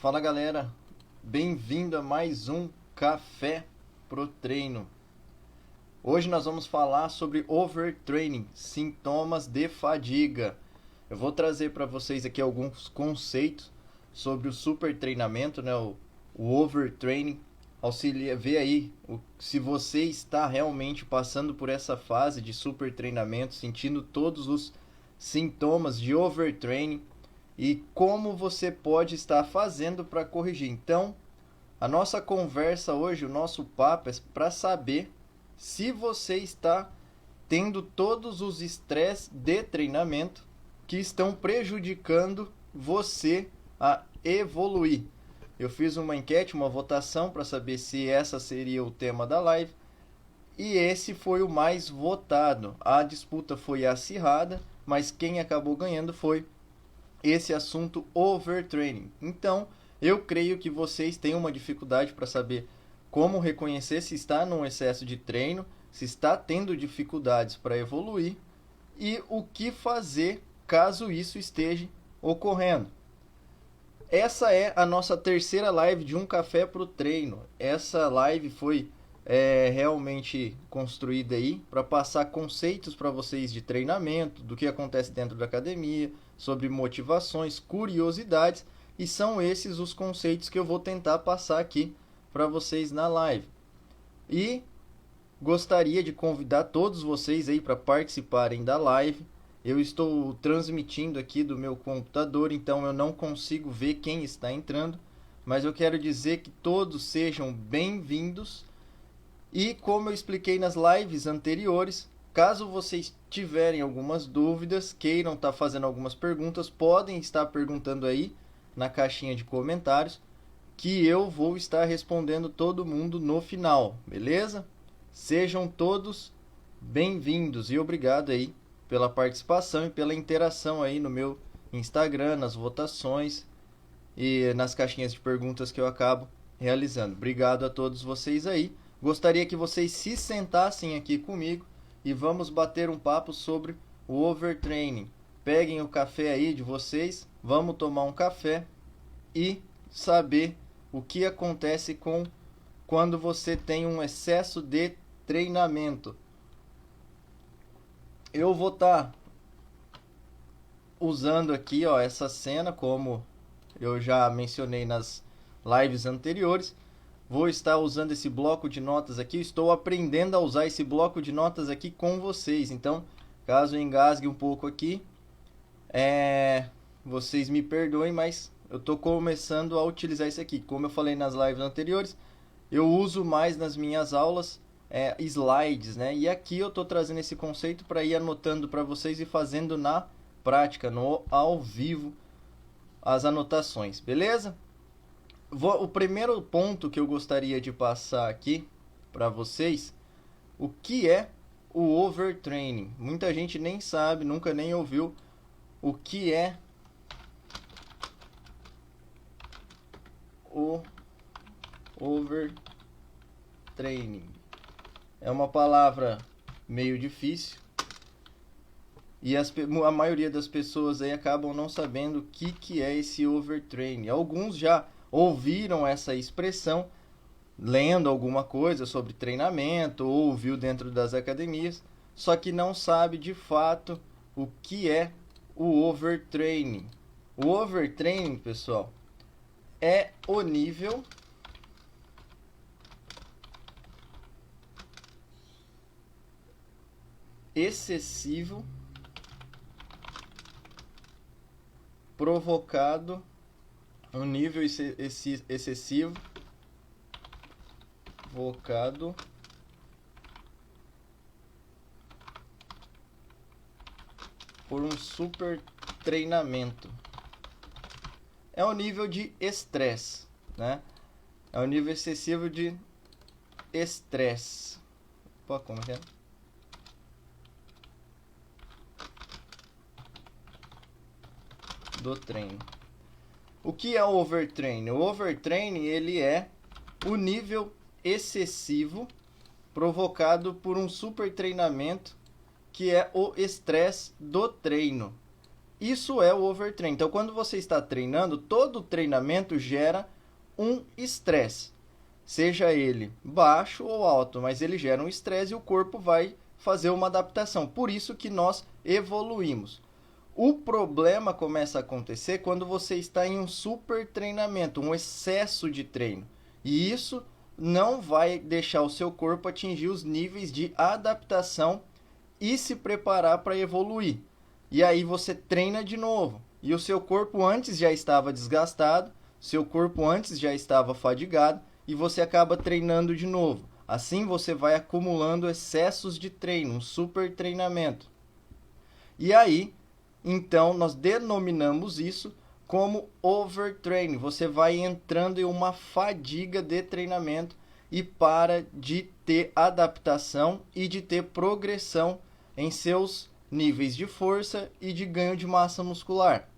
Fala galera, bem-vindo a mais um Café pro Treino. Hoje nós vamos falar sobre overtraining, sintomas de fadiga. Eu vou trazer para vocês aqui alguns conceitos sobre o super treinamento, né? O overtraining. Auxilia, vê aí se você está realmente passando por essa fase de super treinamento, sentindo todos os sintomas de overtraining e como você pode estar fazendo para corrigir. Então, a nossa conversa hoje, o nosso papo é para saber se você está tendo todos os estresses de treinamento que estão prejudicando você a evoluir. Eu fiz uma enquete, uma votação para saber se essa seria o tema da live e esse foi o mais votado. A disputa foi acirrada, mas quem acabou ganhando foi esse assunto overtraining. Então, eu creio que vocês têm uma dificuldade para saber como reconhecer se está num excesso de treino, se está tendo dificuldades para evoluir e o que fazer caso isso esteja ocorrendo. Essa é a nossa terceira live de Um Café pro Treino. Essa live foi realmente construída aí para passar conceitos para vocês de treinamento, do que acontece dentro da academia, sobre motivações, curiosidades, e são esses os conceitos que eu vou tentar passar aqui para vocês na live. E gostaria de convidar todos vocês aí para participarem da live. Eu estou transmitindo aqui do meu computador, então eu não consigo ver quem está entrando, mas eu quero dizer que todos sejam bem-vindos. E como eu expliquei nas lives anteriores, caso vocês tiverem algumas dúvidas, queiram estar fazendo algumas perguntas, podem estar perguntando aí na caixinha de comentários, que eu vou estar respondendo todo mundo no final, beleza? Sejam todos bem-vindos e obrigado aí pela participação e pela interação aí no meu Instagram, nas votações e nas caixinhas de perguntas que eu acabo realizando. Obrigado a todos vocês aí. Gostaria que vocês se sentassem aqui comigo e vamos bater um papo sobre o overtraining. Peguem o café aí de vocês, vamos tomar um café e saber o que acontece quando você tem um excesso de treinamento. Eu vou estar usando aqui essa cena, como eu já mencionei nas lives anteriores. Vou estar usando esse bloco de notas aqui. Estou aprendendo a usar esse bloco de notas aqui com vocês. Então, caso eu engasgue um pouco aqui, vocês me perdoem, mas eu estou começando a utilizar isso aqui. Como eu falei nas lives anteriores, eu uso mais nas minhas aulas slides, né? E aqui eu estou trazendo esse conceito para ir anotando para vocês e fazendo na prática, ao vivo, as anotações, beleza? O primeiro ponto que eu gostaria de passar aqui para vocês, o que é o overtraining? Muita gente nem sabe, nunca nem ouviu o que é o overtraining. É uma palavra meio difícil e a maioria das pessoas aí acabam não sabendo o que é esse overtraining. Alguns já ouviram essa expressão lendo alguma coisa sobre treinamento ou ouviu dentro das academias, só que não sabe de fato o que é o overtraining. O overtraining, pessoal, é o nível excessivo provocado, um nível excessivo provocado por um super treinamento. É o nível de estresse, né? É o nível excessivo de estresse. Opa, como é? Do treino. O que é o overtraining? O overtraining, ele é o nível excessivo provocado por um super treinamento, que é o estresse do treino. Isso é o overtraining. Então, quando você está treinando, todo treinamento gera um estresse. Seja ele baixo ou alto, mas ele gera um estresse e o corpo vai fazer uma adaptação. Por isso que nós evoluímos. O problema começa a acontecer quando você está em um super treinamento, um excesso de treino. E isso não vai deixar o seu corpo atingir os níveis de adaptação e se preparar para evoluir. E aí você treina de novo. E o seu corpo antes já estava desgastado, seu corpo antes já estava fadigado e você acaba treinando de novo. Assim você vai acumulando excessos de treino, um super treinamento. E aí, então, nós denominamos isso como overtraining. Você vai entrando em uma fadiga de treinamento e para de ter adaptação e de ter progressão em seus níveis de força e de ganho de massa muscular.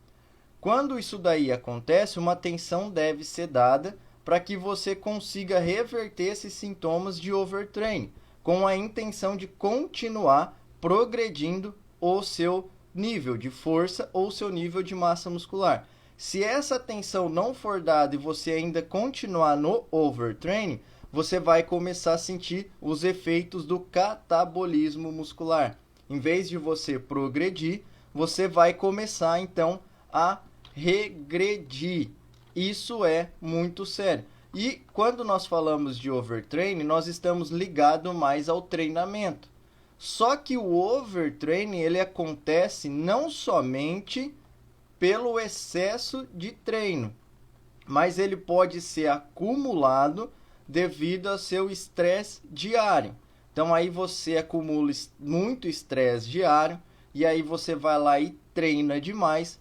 Quando isso daí acontece, uma atenção deve ser dada para que você consiga reverter esses sintomas de overtraining, com a intenção de continuar progredindo o seu nível de força ou seu nível de massa muscular. Se essa atenção não for dada e você ainda continuar no overtraining, você vai começar a sentir os efeitos do catabolismo muscular. Em vez de você progredir, você vai começar então a regredir. Isso é muito sério. E quando nós falamos de overtraining, nós estamos ligados mais ao treinamento. Só que o overtraining ele acontece não somente pelo excesso de treino, mas ele pode ser acumulado devido ao seu estresse diário. Então aí você acumula muito estresse diário e aí você vai lá e treina demais,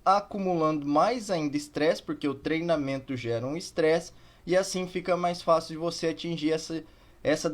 acumulando mais ainda estresse, porque o treinamento gera um estresse e assim fica mais fácil de você atingir essa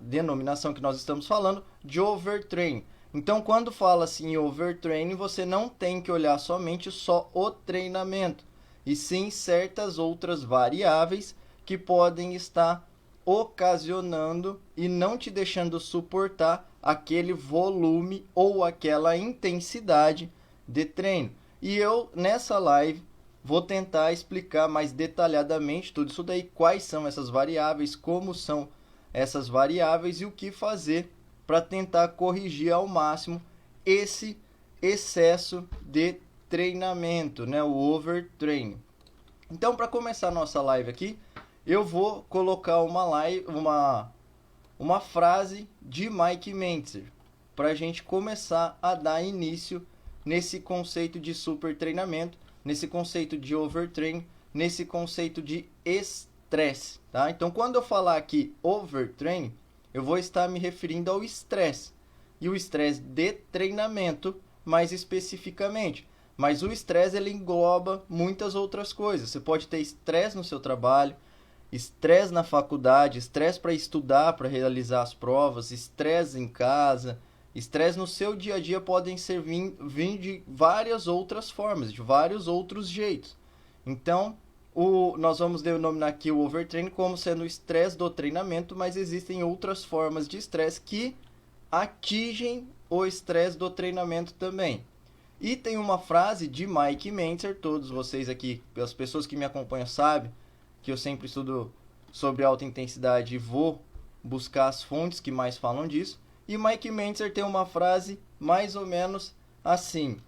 denominação que nós estamos falando de overtraining. Então, quando fala assim overtraining, você não tem que olhar somente só o treinamento, e sim certas outras variáveis que podem estar ocasionando e não te deixando suportar aquele volume ou aquela intensidade de treino. E eu, nessa live, vou tentar explicar mais detalhadamente tudo isso daí, quais são essas variáveis, como são essas variáveis e o que fazer para tentar corrigir ao máximo esse excesso de treinamento, né, o overtraining. Então, para começar a nossa live aqui, eu vou colocar uma frase de Mike Mentzer para a gente começar a dar início nesse conceito de super treinamento, nesse conceito de overtraining, nesse conceito de estresse, tá? Então, quando eu falar aqui overtraining, eu vou estar me referindo ao estresse. E o estresse de treinamento, mais especificamente. Mas o estresse ele engloba muitas outras coisas. Você pode ter estresse no seu trabalho, estresse na faculdade, estresse para estudar, para realizar as provas, estresse em casa, estresse no seu dia a dia podem ser vir de várias outras formas, de vários outros jeitos. Então, nós vamos denominar aqui o overtraining como sendo o estresse do treinamento, mas existem outras formas de estresse que atingem o estresse do treinamento também. E tem uma frase de Mike Mentzer, todos vocês aqui, as pessoas que me acompanham sabem que eu sempre estudo sobre alta intensidade e vou buscar as fontes que mais falam disso. E Mike Mentzer tem uma frase mais ou menos assim: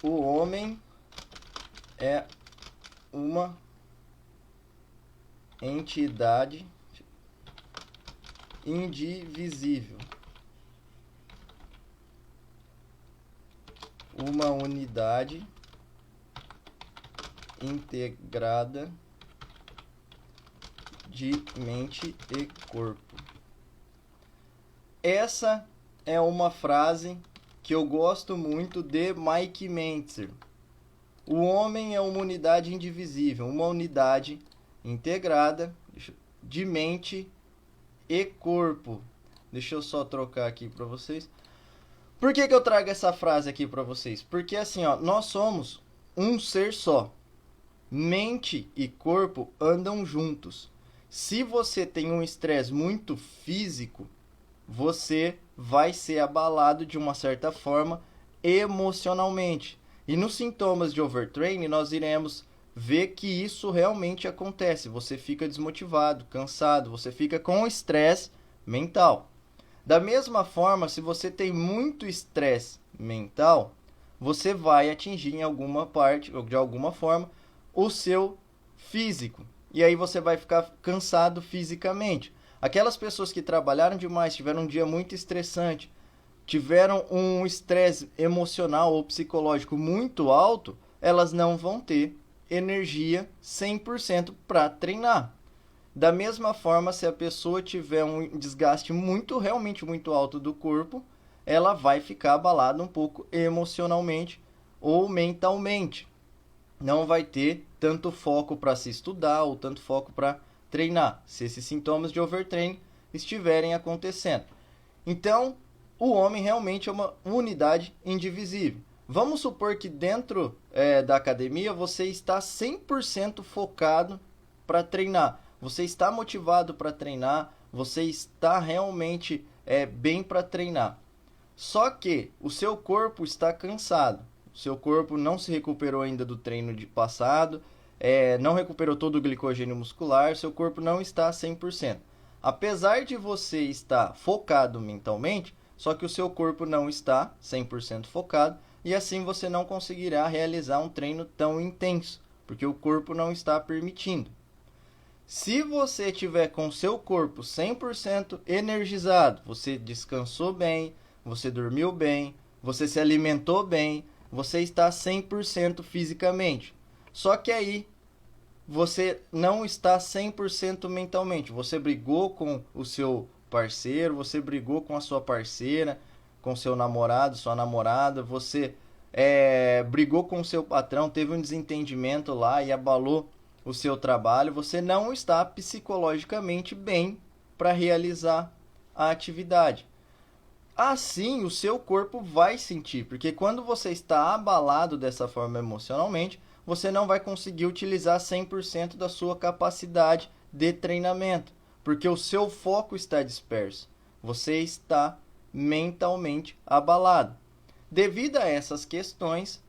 o homem é uma entidade indivisível, uma unidade integrada de mente e corpo. Essa é uma frase que eu gosto muito de Mike Mentzer. O homem é uma unidade indivisível, uma unidade integrada de mente e corpo. Deixa eu só trocar aqui para vocês. Por que eu trago essa frase aqui para vocês? Porque assim, ó, nós somos um ser só. Mente e corpo andam juntos. Se você tem um estresse muito físico, você vai ser abalado de uma certa forma emocionalmente. E nos sintomas de overtraining nós iremos ver que isso realmente acontece. Você fica desmotivado, cansado, você fica com estresse mental. Da mesma forma, se você tem muito estresse mental, você vai atingir em alguma parte, ou de alguma forma, o seu físico. E aí você vai ficar cansado fisicamente. Aquelas pessoas que trabalharam demais, tiveram um dia muito estressante, tiveram um estresse emocional ou psicológico muito alto, elas não vão ter energia 100% para treinar. Da mesma forma, se a pessoa tiver um desgaste realmente muito alto do corpo, ela vai ficar abalada um pouco emocionalmente ou mentalmente. Não vai ter tanto foco para se estudar ou tanto foco para treinar, se esses sintomas de overtraining estiverem acontecendo. Então, o homem realmente é uma unidade indivisível. Vamos supor que dentro da academia você está 100% focado para treinar. Você está motivado para treinar, você está realmente bem para treinar. Só que o seu corpo está cansado. O seu corpo não se recuperou ainda do treino de passado, não recuperou todo o glicogênio muscular, seu corpo não está 100%. Apesar de você estar focado mentalmente, só que o seu corpo não está 100% focado e assim você não conseguirá realizar um treino tão intenso, porque o corpo não está permitindo. Se você tiver com o seu corpo 100% energizado, você descansou bem, você dormiu bem, você se alimentou bem, você está 100% fisicamente. Só que aí você não está 100% mentalmente. Você brigou com o seu parceiro, você brigou com a sua parceira, com seu namorado, sua namorada, você brigou com o seu patrão, teve um desentendimento lá e abalou o seu trabalho, você não está psicologicamente bem para realizar a atividade. Assim, o seu corpo vai sentir, porque quando você está abalado dessa forma emocionalmente, você não vai conseguir utilizar 100% da sua capacidade de treinamento, porque o seu foco está disperso. Você está mentalmente abalado. Devido a essas questões,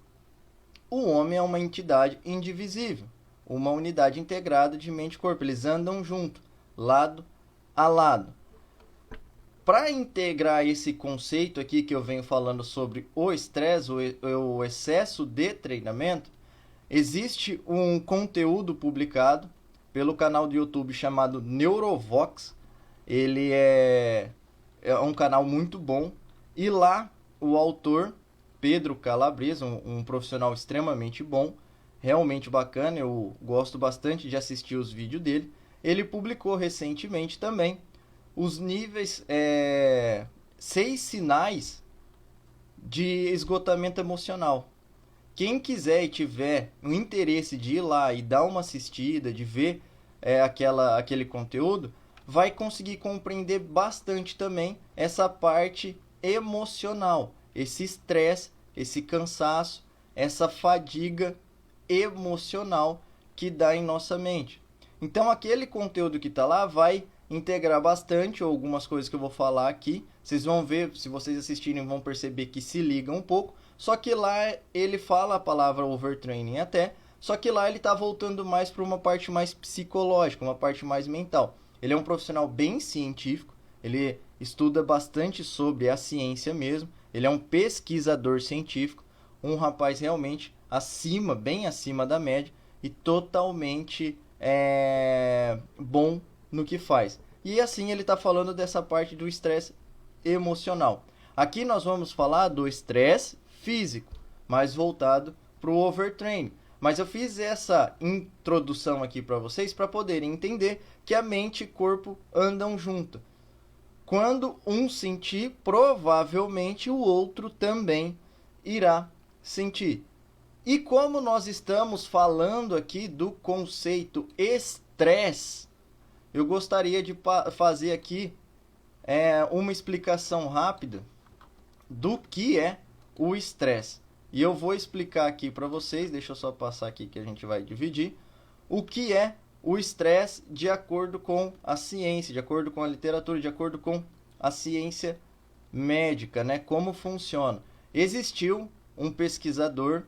o homem é uma entidade indivisível, uma unidade integrada de mente e corpo. Eles andam junto, lado a lado. Para integrar esse conceito aqui que eu venho falando sobre o estresse, o excesso de treinamento, existe um conteúdo publicado pelo canal do YouTube chamado Neurovox. Ele é um canal muito bom. E lá o autor, Pedro Calabresa, um profissional extremamente bom, realmente bacana, eu gosto bastante de assistir os vídeos dele. Ele publicou recentemente também os níveis, 6 sinais de esgotamento emocional. Quem quiser e tiver o interesse de ir lá e dar uma assistida, de ver aquele conteúdo, vai conseguir compreender bastante também essa parte emocional, esse estresse, esse cansaço, essa fadiga emocional que dá em nossa mente. Então aquele conteúdo que está lá vai integrar bastante algumas coisas que eu vou falar aqui. Vocês vão ver, se vocês assistirem, vão perceber que se liga um pouco. Só que lá ele fala a palavra overtraining até, só que lá ele está voltando mais para uma parte mais psicológica, uma parte mais mental. Ele é um profissional bem científico, ele estuda bastante sobre a ciência mesmo, ele é um pesquisador científico, um rapaz realmente acima, bem acima da média e totalmente bom no que faz. E assim ele está falando dessa parte do estresse emocional. Aqui nós vamos falar do estresse físico, mais voltado para o overtraining. Mas eu fiz essa introdução aqui para vocês para poderem entender que a mente e corpo andam junto. Quando um sentir, provavelmente o outro também irá sentir. E como nós estamos falando aqui do conceito estresse, eu gostaria de fazer aqui uma explicação rápida do que é o estresse. E eu vou explicar aqui para vocês, deixa eu só passar aqui que a gente vai dividir, o que é o estresse de acordo com a ciência, de acordo com a literatura, de acordo com a ciência médica, né? Como funciona. Existiu um pesquisador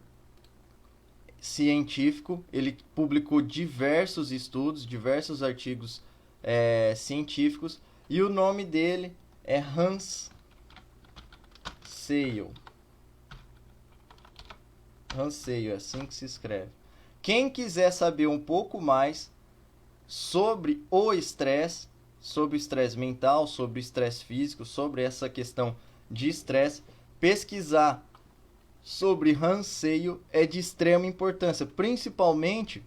científico, ele publicou diversos estudos, diversos artigos científicos, e o nome dele é Hans Sale. Hans Sale, é assim que se escreve. Quem quiser saber um pouco mais sobre o estresse mental, sobre o estresse físico, sobre essa questão de estresse, pesquisar sobre Hans Sale é de extrema importância, principalmente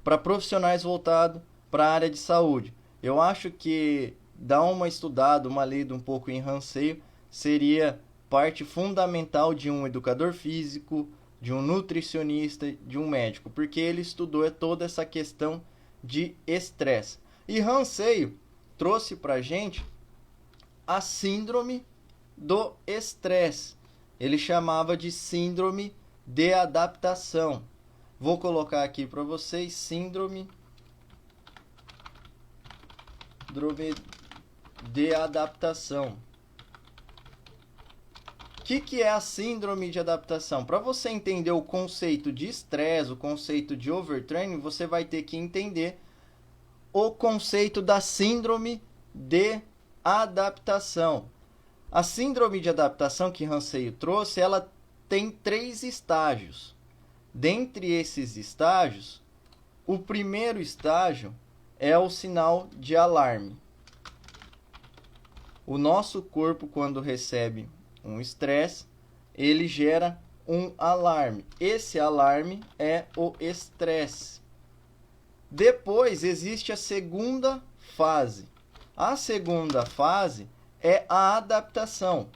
para profissionais voltados para a área de saúde. Eu acho que dar uma estudada, uma lida um pouco em Hans Sale seria parte fundamental de um educador físico, de um nutricionista, de um médico, porque ele estudou toda essa questão de estresse. E Hans Sale trouxe para a gente a síndrome do estresse. Ele chamava de síndrome de adaptação. Vou colocar aqui para vocês síndrome de adaptação. O que é a síndrome de adaptação? Para você entender o conceito de estresse, o conceito de overtraining, você vai ter que entender o conceito da síndrome de adaptação. A síndrome de adaptação que Hans Sale trouxe, ela tem 3 estágios. Dentre esses estágios, o primeiro estágio é o sinal de alarme. O nosso corpo, quando recebe um estresse, ele gera um alarme. Esse alarme é o estresse. Depois existe a segunda fase. A segunda fase é a adaptação.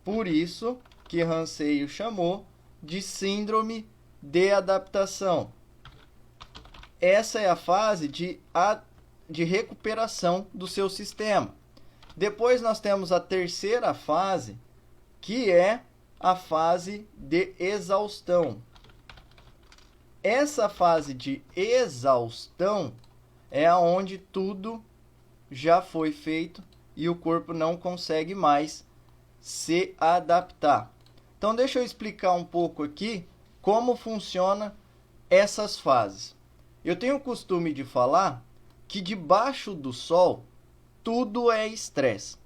Por isso que Hans Sale chamou de síndrome de adaptação. Essa é a fase de recuperação do seu sistema. Depois nós temos a terceira fase, que é a fase de exaustão. Essa fase de exaustão é onde tudo já foi feito e o corpo não consegue mais se adaptar. Então deixa eu explicar um pouco aqui como funciona essas fases. Eu tenho o costume de falar que debaixo do sol tudo é estresse.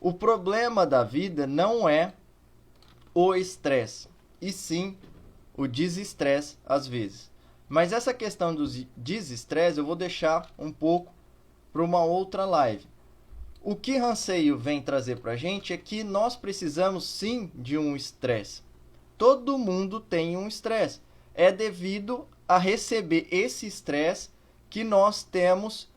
O problema da vida não é o estresse, e sim o desestresse às vezes. Mas essa questão do desestresse eu vou deixar um pouco para uma outra live. O que Hans Sale vem trazer para a gente é que nós precisamos sim de um estresse. Todo mundo tem um estresse. É devido a receber esse estresse que nós temos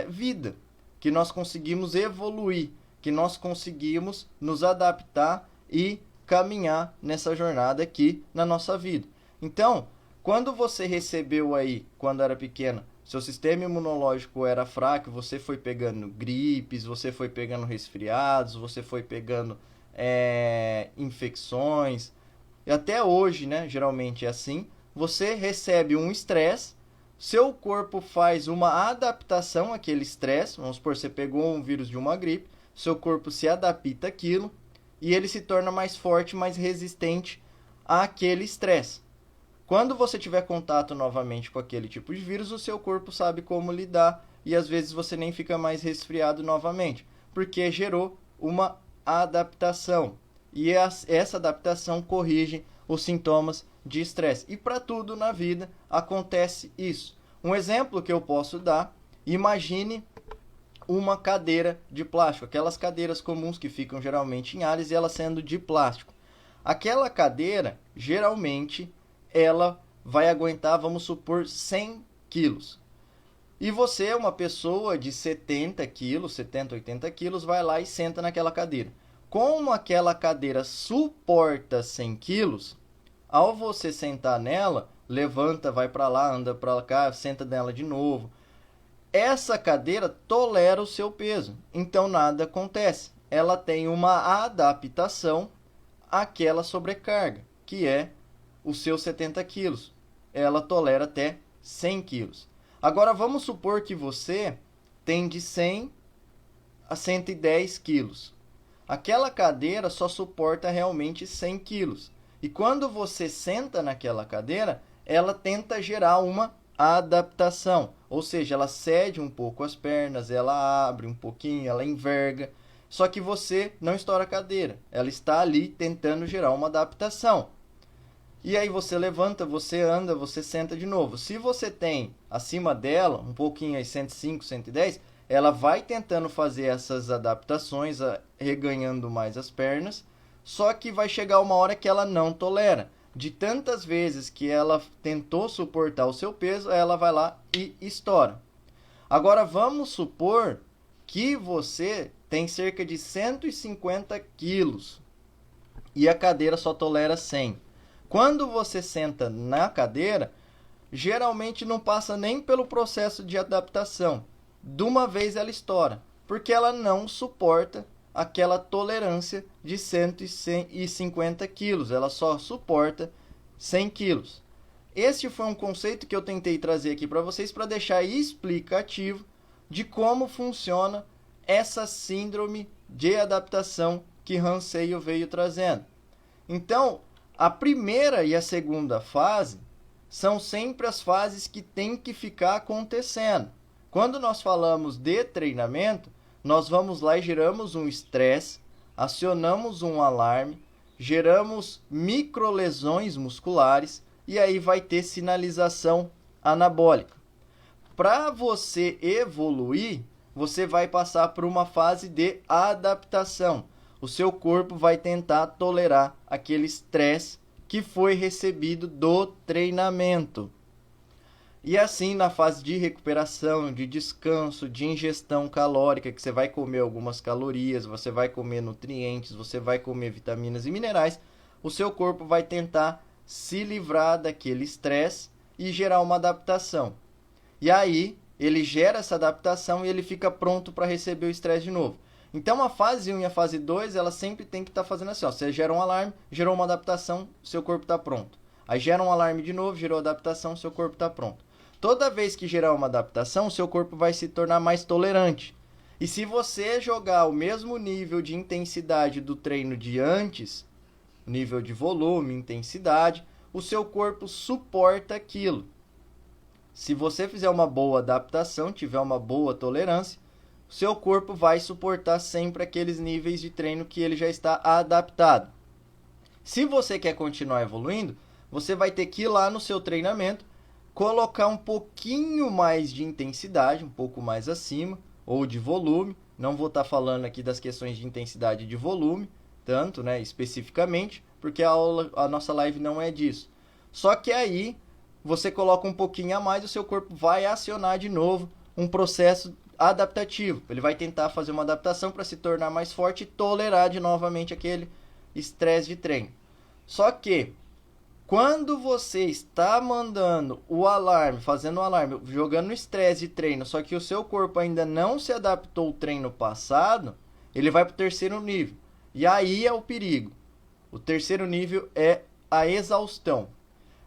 vida, que nós conseguimos evoluir, que nós conseguimos nos adaptar e caminhar nessa jornada aqui na nossa vida. Então, quando você recebeu aí, quando era pequena, seu sistema imunológico era fraco, você foi pegando gripes, você foi pegando resfriados, você foi pegando infecções, e até hoje, né, geralmente é assim, você recebe um estresse, seu corpo faz uma adaptação àquele estresse, vamos supor, você pegou um vírus de uma gripe, seu corpo se adapta àquilo, e ele se torna mais forte, mais resistente àquele estresse. Quando você tiver contato novamente com aquele tipo de vírus, o seu corpo sabe como lidar e às vezes você nem fica mais resfriado novamente, porque gerou uma adaptação. E essa adaptação corrige os sintomas de estresse. E para tudo na vida acontece isso. Um exemplo que eu posso dar, imagine uma cadeira de plástico, aquelas cadeiras comuns que ficam geralmente em áreas e ela sendo de plástico. Aquela cadeira, geralmente, ela vai aguentar, vamos supor, 100 quilos. E você é uma pessoa de 70 quilos, 70, 80 quilos, vai lá e senta naquela cadeira. Como aquela cadeira suporta 100 quilos, ao você sentar nela, levanta, vai para lá, anda para cá, senta nela de novo. Essa cadeira tolera o seu peso, então nada acontece. Ela tem uma adaptação àquela sobrecarga, que é os seus 70 quilos. Ela tolera até 100 quilos. Agora vamos supor que você tem de 100 a 110 quilos. Aquela cadeira só suporta realmente 100 quilos. E quando você senta naquela cadeira, ela tenta gerar uma adaptação. Ou seja, ela cede um pouco as pernas, ela abre um pouquinho, ela enverga. Só que você não estoura a cadeira. Ela está ali tentando gerar uma adaptação. E aí você levanta, você anda, você senta de novo. Se você tem acima dela, um pouquinho aí, 105, 110, ela vai tentando fazer essas adaptações, reganhando mais as pernas, só que vai chegar uma hora que ela não tolera. De tantas vezes que ela tentou suportar o seu peso, ela vai lá e estoura. Agora vamos supor que você tem cerca de 150 quilos e a cadeira só tolera 100. Quando você senta na cadeira, geralmente não passa nem pelo processo de adaptação. De uma vez ela estoura, porque ela não suporta aquela tolerância de 150 quilos. Ela só suporta 100 quilos. Este foi um conceito que eu tentei trazer aqui para vocês para deixar explicativo de como funciona essa síndrome de adaptação que Hanseyo veio trazendo. Então, a primeira e a segunda fase são sempre as fases que tem que ficar acontecendo. Quando nós falamos de treinamento, nós vamos lá e geramos um estresse, acionamos um alarme, geramos microlesões musculares e aí vai ter sinalização anabólica. Para você evoluir, você vai passar por uma fase de adaptação. O seu corpo vai tentar tolerar aquele estresse que foi recebido do treinamento. E assim, na fase de recuperação, de descanso, de ingestão calórica, que você vai comer algumas calorias, você vai comer nutrientes, você vai comer vitaminas e minerais, o seu corpo vai tentar se livrar daquele estresse e gerar uma adaptação. E aí, ele gera essa adaptação e ele fica pronto para receber o estresse de novo. Então, a fase 1 e a fase 2, ela sempre tem que estar fazendo assim, ó. Você gera um alarme, gerou uma adaptação, seu corpo está pronto. Aí gera um alarme de novo, gerou adaptação, seu corpo está pronto. Toda vez que gerar uma adaptação, seu corpo vai se tornar mais tolerante. E se você jogar o mesmo nível de intensidade do treino de antes, nível de volume, intensidade, o seu corpo suporta aquilo. Se você fizer uma boa adaptação, tiver uma boa tolerância, seu corpo vai suportar sempre aqueles níveis de treino que ele já está adaptado. Se você quer continuar evoluindo, você vai ter que ir lá no seu treinamento, colocar um pouquinho mais de intensidade, um pouco mais acima, ou de volume. Não vou estar falando aqui das questões de intensidade e de volume, tanto, né, especificamente, porque a nossa live não é disso. Só que aí, você coloca um pouquinho a mais, o seu corpo vai acionar de novo um processo adaptativo. Ele vai tentar fazer uma adaptação para se tornar mais forte e tolerar de novamente aquele estresse de treino. Só que quando você está mandando o alarme, fazendo o alarme, jogando no estresse de treino, só que o seu corpo ainda não se adaptou ao treino passado, ele vai para o terceiro nível. E aí é o perigo. O terceiro nível é a exaustão.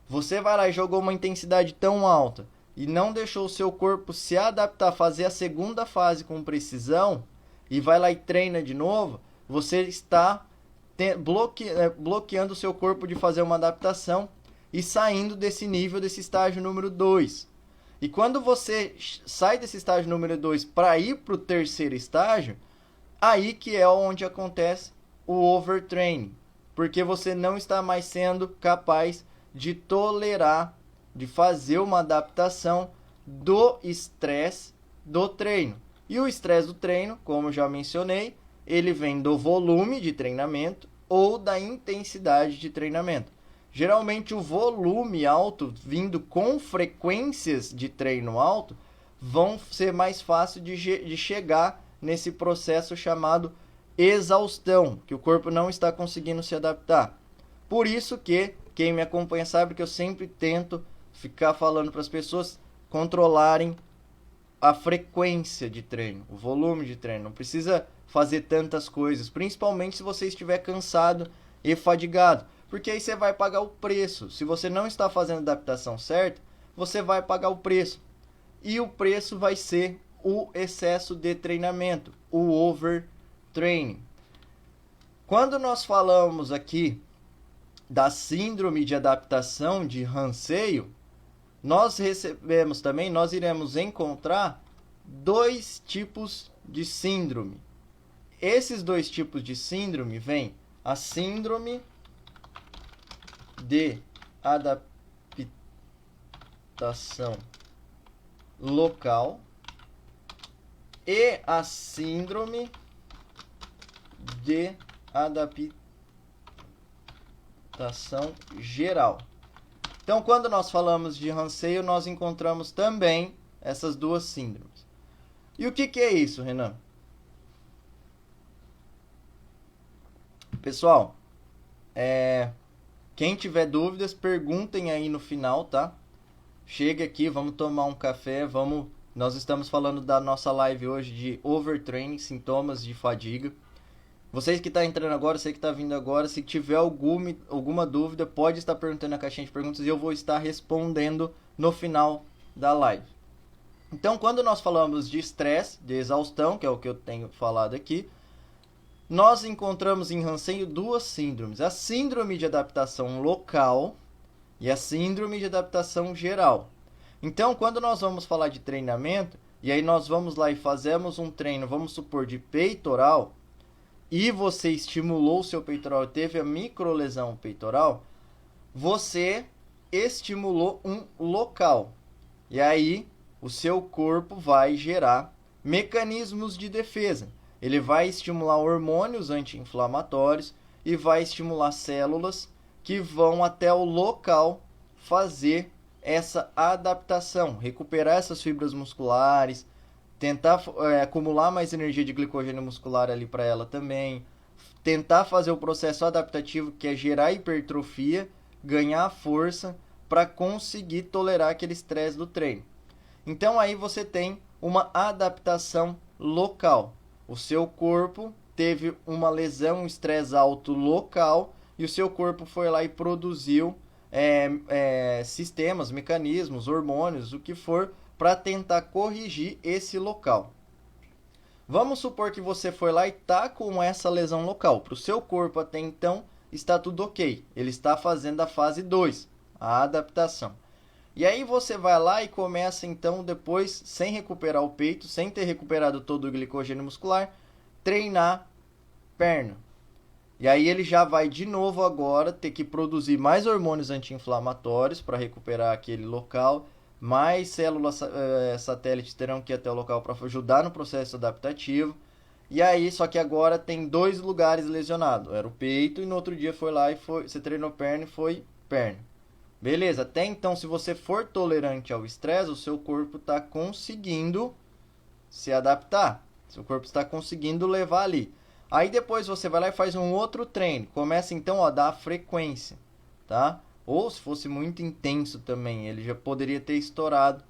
Você vai lá e jogou uma intensidade tão alta e não deixou o seu corpo se adaptar, fazer a segunda fase com precisão, e vai lá e treina de novo, você está bloqueando o seu corpo de fazer uma adaptação e saindo desse nível, desse estágio número 2. E quando você sai desse estágio número 2 para ir para o terceiro estágio, aí que é onde acontece o overtraining, porque você não está mais sendo capaz de tolerar, de fazer uma adaptação do estresse do treino. E o estresse do treino, como já mencionei, ele vem do volume de treinamento ou da intensidade de treinamento. Geralmente o volume alto, vindo com frequências de treino alto, vão ser mais fácil de chegar nesse processo chamado exaustão, que o corpo não está conseguindo se adaptar. Por isso que quem me acompanha sabe que eu sempre tento ficar falando para as pessoas controlarem a frequência de treino, o volume de treino. Não precisa fazer tantas coisas, principalmente se você estiver cansado e fadigado, porque aí você vai pagar o preço. Se você não está fazendo a adaptação certa, você vai pagar o preço. E o preço vai ser o excesso de treinamento, o overtraining. Quando nós falamos aqui da síndrome de adaptação de Hanseyo, nós iremos encontrar dois tipos de síndrome. Esses dois tipos de síndrome vêm a síndrome de adaptação local e a síndrome de adaptação geral. Então, quando nós falamos de Hanseyo, nós encontramos também essas duas síndromes. E o que é isso, Renan? Pessoal, quem tiver dúvidas, perguntem aí no final, tá? Chega aqui, vamos tomar um café, Nós estamos falando da nossa live hoje de overtraining, sintomas de fadiga. Vocês que estão entrando agora, você que está vindo agora, se tiver alguma dúvida, pode estar perguntando na caixinha de perguntas e eu vou estar respondendo no final da live. Então, quando nós falamos de estresse, de exaustão, que é o que eu tenho falado aqui, nós encontramos em Hanseyo duas síndromes. A síndrome de adaptação local e a síndrome de adaptação geral. Então, quando nós vamos falar de treinamento, e aí nós vamos lá e fazemos um treino, vamos supor, de peitoral, e você estimulou o seu peitoral, teve a microlesão peitoral, você estimulou um local. E aí, o seu corpo vai gerar mecanismos de defesa. Ele vai estimular hormônios anti-inflamatórios e vai estimular células que vão até o local fazer essa adaptação, recuperar essas fibras musculares, tentar acumular mais energia de glicogênio muscular ali para ela também, tentar fazer o processo adaptativo, que é gerar hipertrofia, ganhar força para conseguir tolerar aquele estresse do treino. Então aí você tem uma adaptação local. O seu corpo teve uma lesão, um estresse alto local, e o seu corpo foi lá e produziu sistemas, mecanismos, hormônios, o que for, para tentar corrigir esse local. Vamos supor que você foi lá e está com essa lesão local. Para o seu corpo até então está tudo ok. Ele está fazendo a fase 2, a adaptação. E aí você vai lá e começa então depois, sem recuperar o peito, sem ter recuperado todo o glicogênio muscular, treinar perna. E aí ele já vai de novo agora ter que produzir mais hormônios anti-inflamatórios para recuperar aquele local, mais células satélites terão que ir até o local para ajudar no processo adaptativo. E aí, só que agora tem dois lugares lesionados. Era o peito e no outro dia foi lá e você treinou perna e foi perna. Beleza, até então, se você for tolerante ao estresse, o seu corpo está conseguindo se adaptar. Seu corpo está conseguindo levar ali. Aí depois você vai lá e faz um outro treino. Começa então a dar a frequência, tá? Ou se fosse muito intenso também, ele já poderia ter estourado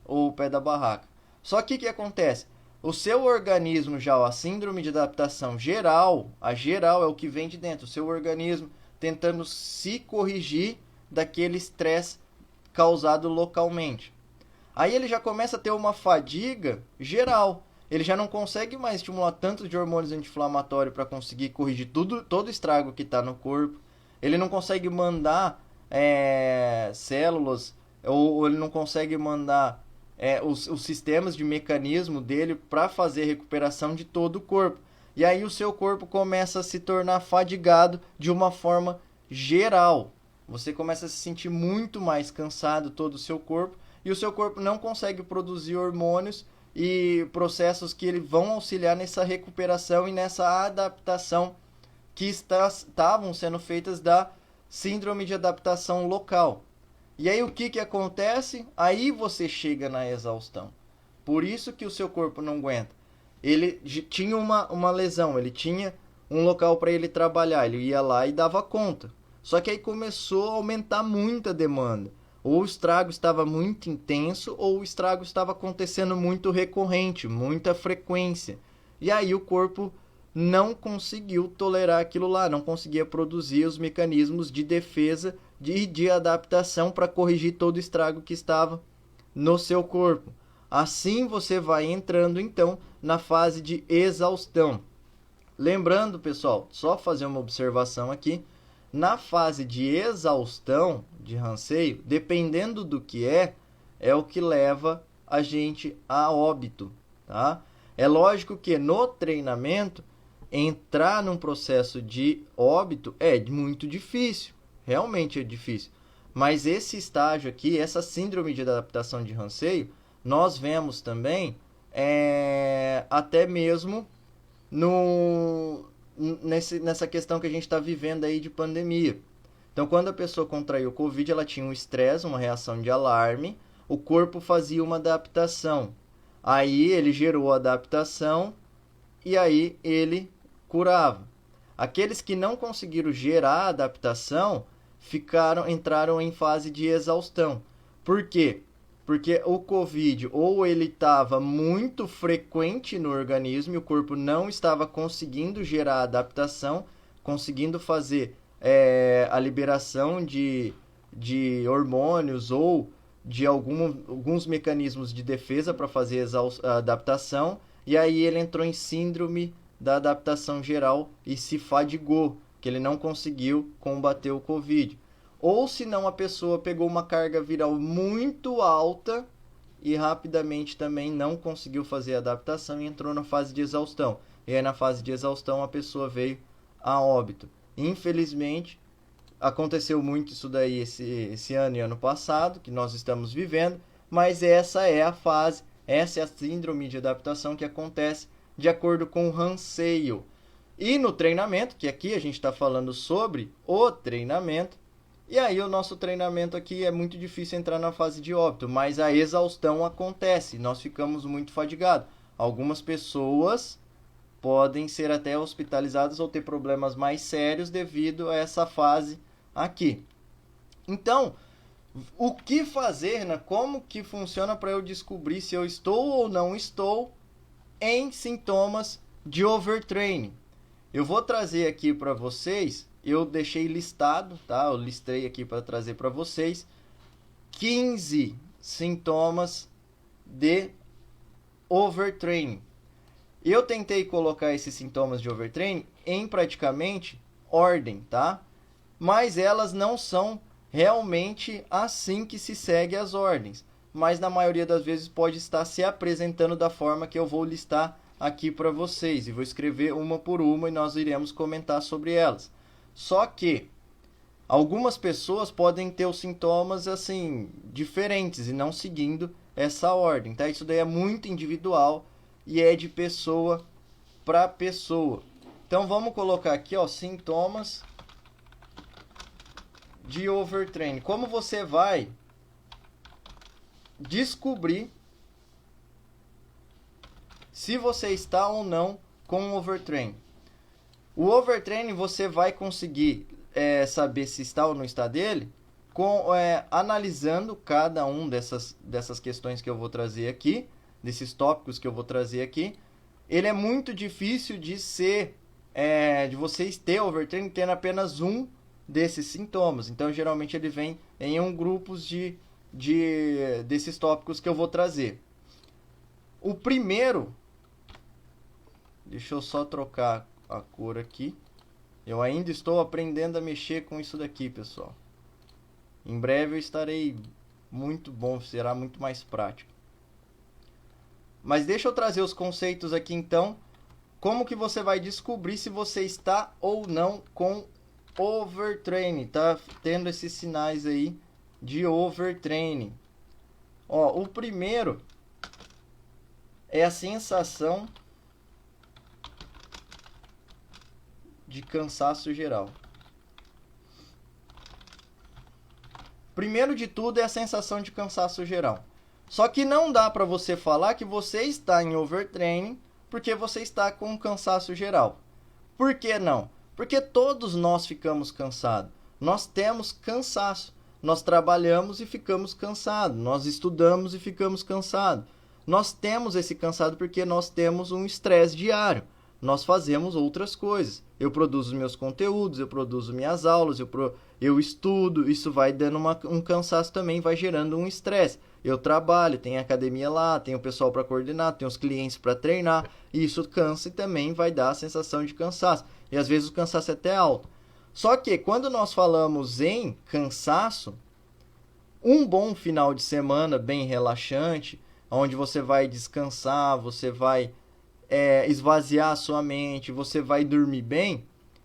o pé da barraca. Só que o que acontece? O seu organismo já, a síndrome de adaptação geral, a geral é o que vem de dentro. O seu organismo tentando se corrigir daquele estresse causado localmente. Aí ele já começa a ter uma fadiga geral. Ele já não consegue mais estimular tanto de hormônios anti-inflamatórios para conseguir corrigir todo o estrago que está no corpo. Ele não consegue mandar células, ou ele não consegue mandar os sistemas de mecanismo dele para fazer a recuperação de todo o corpo. E aí o seu corpo começa a se tornar fadigado de uma forma geral. Você começa a se sentir muito mais cansado, todo o seu corpo, e o seu corpo não consegue produzir hormônios e processos que vão auxiliar nessa recuperação e nessa adaptação que estavam sendo feitas da síndrome de adaptação local. E aí o que acontece? Aí você chega na exaustão. Por isso que o seu corpo não aguenta. Ele tinha uma lesão, ele tinha um local para ele trabalhar, ele ia lá e dava conta. Só que aí começou a aumentar muito a demanda. Ou o estrago estava muito intenso, ou o estrago estava acontecendo muito recorrente, muita frequência. E aí o corpo não conseguiu tolerar aquilo lá, não conseguia produzir os mecanismos de defesa e de adaptação para corrigir todo o estrago que estava no seu corpo. Assim você vai entrando então na fase de exaustão. Lembrando, pessoal, só fazer uma observação aqui, na fase de exaustão de ranceio, dependendo do que é o que leva a gente a óbito, tá? É lógico que no treinamento, entrar num processo de óbito é muito difícil, realmente é difícil. Mas esse estágio aqui, essa síndrome de adaptação de ranceio, nós vemos também até mesmo nessa questão que a gente está vivendo aí de pandemia. Então, quando a pessoa contraiu o Covid, ela tinha um estresse, uma reação de alarme, o corpo fazia uma adaptação. Aí ele gerou a adaptação e aí ele curava. Aqueles que não conseguiram gerar a adaptação entraram em fase de exaustão. Por quê? Porque o Covid ou ele estava muito frequente no organismo e o corpo não estava conseguindo gerar a adaptação, conseguindo fazer a liberação de hormônios ou de alguns mecanismos de defesa para fazer a adaptação, e aí ele entrou em síndrome da adaptação geral e se fadigou, que ele não conseguiu combater o Covid. Ou se não, a pessoa pegou uma carga viral muito alta e rapidamente também não conseguiu fazer a adaptação e entrou na fase de exaustão. E aí na fase de exaustão a pessoa veio a óbito. Infelizmente, aconteceu muito isso daí esse ano e ano passado, que nós estamos vivendo, mas essa é a fase, essa é a síndrome de adaptação que acontece de acordo com o ranceio. E no treinamento, que aqui a gente está falando sobre o treinamento, e aí o nosso treinamento aqui é muito difícil entrar na fase de óbito, mas a exaustão acontece, nós ficamos muito fadigados. Algumas pessoas podem ser até hospitalizadas ou ter problemas mais sérios devido a essa fase aqui. Então, o que fazer, né? Como que funciona para eu descobrir se eu estou ou não estou em sintomas de overtraining? Eu vou trazer aqui para vocês, eu deixei listado, tá? Eu listei aqui para trazer para vocês 15 sintomas de overtraining. Eu tentei colocar esses sintomas de overtraining em praticamente ordem, tá? Mas elas não são realmente assim que se segue as ordens. Mas na maioria das vezes pode estar se apresentando da forma que eu vou listar aqui para vocês. E vou escrever uma por uma e nós iremos comentar sobre elas. Só que algumas pessoas podem ter os sintomas assim diferentes e não seguindo essa ordem, tá? Isso daí é muito individual e é de pessoa para pessoa. Então vamos colocar aqui, ó, sintomas de overtraining. Como você vai descobrir se você está ou não com overtraining? O overtraining você vai conseguir saber se está ou não está dele analisando cada um dessas questões que eu vou trazer aqui, desses tópicos que eu vou trazer aqui. Ele é muito difícil de de vocês ter overtraining tendo apenas um desses sintomas. Então, geralmente ele vem em grupos desses tópicos que eu vou trazer. O primeiro, deixa eu só trocar a cor aqui. Eu ainda estou aprendendo a mexer com isso daqui, pessoal. Em breve eu estarei muito bom, será muito mais prático. Mas deixa eu trazer os conceitos aqui então. Como que você vai descobrir se você está ou não com overtraining? Tá tendo esses sinais aí de overtraining. Ó, o primeiro é a sensação de cansaço geral. Primeiro de tudo é a sensação de cansaço geral. Só que não dá para você falar que você está em overtraining porque você está com cansaço geral. Por que não? Porque todos nós ficamos cansados. Nós temos cansaço. Nós trabalhamos e ficamos cansados. Nós estudamos e ficamos cansados. Nós temos esse cansado porque nós temos um estresse diário. Nós fazemos outras coisas. Eu produzo meus conteúdos, eu produzo minhas aulas, eu estudo. Isso vai dando um cansaço também, vai gerando um estresse. eu trabalho, tem academia lá, tem o pessoal para coordenar, tem os clientes para treinar, e isso cansa e também vai dar a sensação de cansaço. E às vezes o cansaço é até alto. Só que quando nós falamos em cansaço, um bom final de semana bem relaxante, onde você vai descansar, você vai esvaziar a sua mente, você vai dormir bem,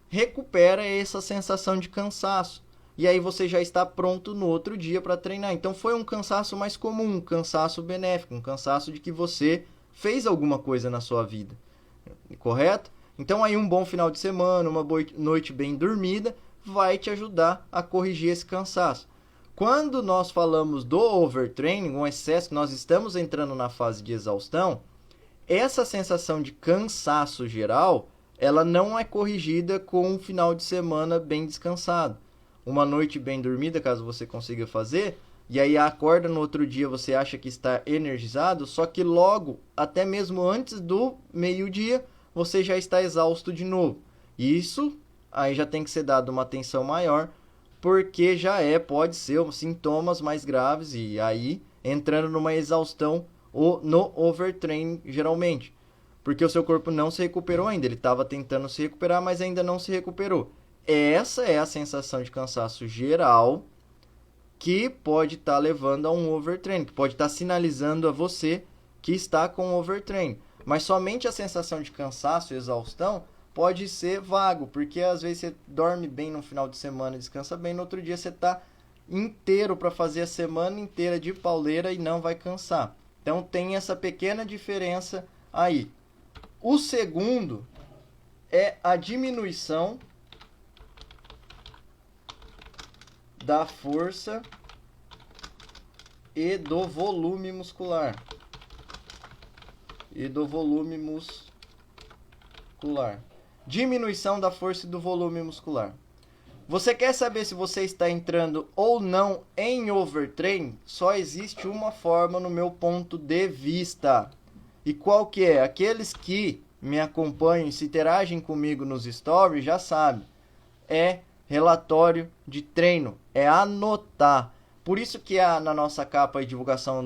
recupera essa sensação de cansaço. E aí você já está pronto no outro dia para treinar. Então foi um cansaço mais comum, um cansaço benéfico, um cansaço de que você fez alguma coisa na sua vida. Correto? Então aí um bom final de semana, uma noite bem dormida, vai te ajudar a corrigir esse cansaço. Quando nós falamos do overtraining, um excesso, nós estamos entrando na fase de exaustão, essa sensação de cansaço geral, ela não é corrigida com um final de semana bem descansado. Uma noite bem dormida, caso você consiga fazer, e aí acorda no outro dia, você acha que está energizado, só que logo, até mesmo antes do meio-dia, você já está exausto de novo. Isso aí já tem que ser dado uma atenção maior, porque já pode ser sintomas mais graves e aí entrando numa exaustão ou no overtraining geralmente. Porque o seu corpo não se recuperou ainda, ele estava tentando se recuperar, mas ainda não se recuperou. Essa é a sensação de cansaço geral que pode estar levando a um overtraining, que pode estar sinalizando a você que está com overtraining. Mas somente a sensação de cansaço e exaustão pode ser vago, porque às vezes você dorme bem no final de semana, descansa bem, no outro dia você está inteiro para fazer a semana inteira de pauleira e não vai cansar. Então tem essa pequena diferença aí. O segundo é a diminuição da força e do volume muscular. Diminuição da força e do volume muscular. Você quer saber se você está entrando ou não em overtraining? Só existe uma forma no meu ponto de vista. E qual que é? Aqueles que me acompanham e se interagem comigo nos stories já sabem. É relatório de treino. É anotar. Por isso que na nossa capa de divulgação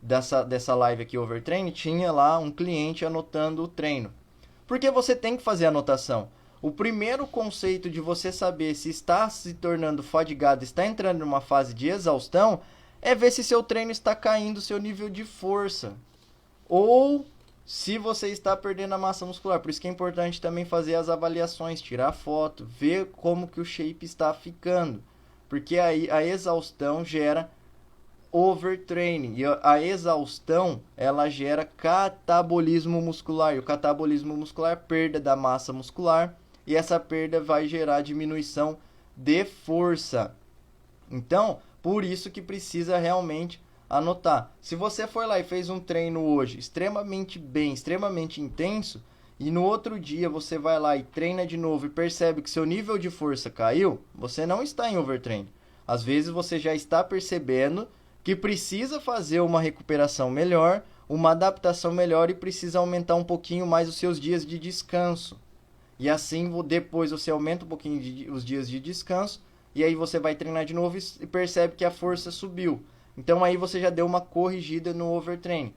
dessa live aqui, Overtraining, tinha lá um cliente anotando o treino. Porque você tem que fazer anotação. O primeiro conceito de você saber se está se tornando fadigado, está entrando numa fase de exaustão, é ver se seu treino está caindo, seu nível de força. Ou se você está perdendo a massa muscular. Por isso que é importante também fazer as avaliações, tirar foto, ver como que o shape está ficando. Porque aí a exaustão gera overtraining. E a exaustão, ela gera catabolismo muscular. E o catabolismo muscular é perda da massa muscular. E essa perda vai gerar diminuição de força. Então, por isso que precisa realmente anotar. Se você for lá e fez um treino hoje extremamente bem, extremamente intenso, e no outro dia você vai lá e treina de novo e percebe que seu nível de força caiu, você não está em overtraining. Às vezes você já está percebendo que precisa fazer uma recuperação melhor, uma adaptação melhor e precisa aumentar um pouquinho mais os seus dias de descanso. E assim depois você aumenta um pouquinho os dias de descanso e aí você vai treinar de novo e percebe que a força subiu. Então aí você já deu uma corrigida no overtraining.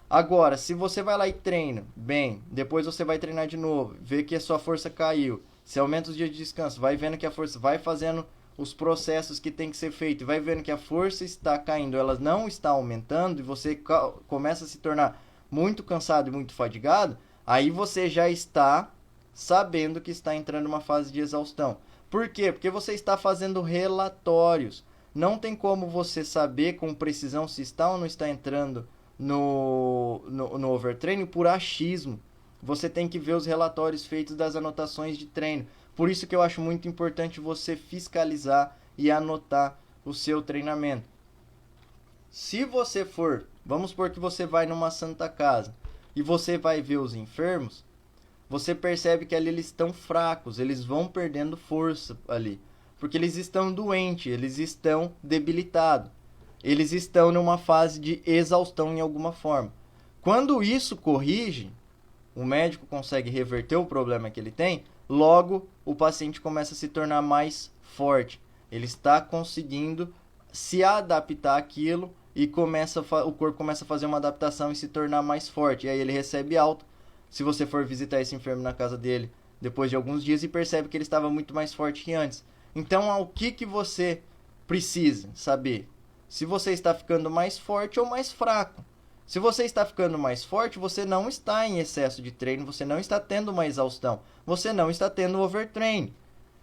Agora, se você vai lá e treina bem, depois você vai treinar de novo, vê que a sua força caiu, você aumenta os dias de descanso, vai vendo que a força, vai fazendo os processos que tem que ser feito, vai vendo que a força está caindo, ela não está aumentando e você começa a se tornar muito cansado e muito fadigado, aí você já está sabendo que está entrando numa fase de exaustão. Por quê? Porque você está fazendo relatórios. Não tem como você saber com precisão se está ou não está entrando no overtraining por achismo. Você tem que ver os relatórios feitos das anotações de treino. Por isso que eu acho muito importante você fiscalizar e anotar o seu treinamento. Se você for, vamos supor que você vai numa Santa Casa e você vai ver os enfermos, você percebe que ali eles estão fracos, eles vão perdendo força ali. Porque eles estão doentes, eles estão debilitados. Eles estão numa fase de exaustão em alguma forma. Quando isso corrige, o médico consegue reverter o problema que ele tem, logo o paciente começa a se tornar mais forte. Ele está conseguindo se adaptar àquilo e o corpo começa a fazer uma adaptação e se tornar mais forte. E aí ele recebe alta. Se você for visitar esse enfermo na casa dele depois de alguns dias e percebe que ele estava muito mais forte que antes. Então, o que você precisa saber? Se você está ficando mais forte ou mais fraco. Se você está ficando mais forte, você não está em excesso de treino, você não está tendo uma exaustão, você não está tendo overtraining.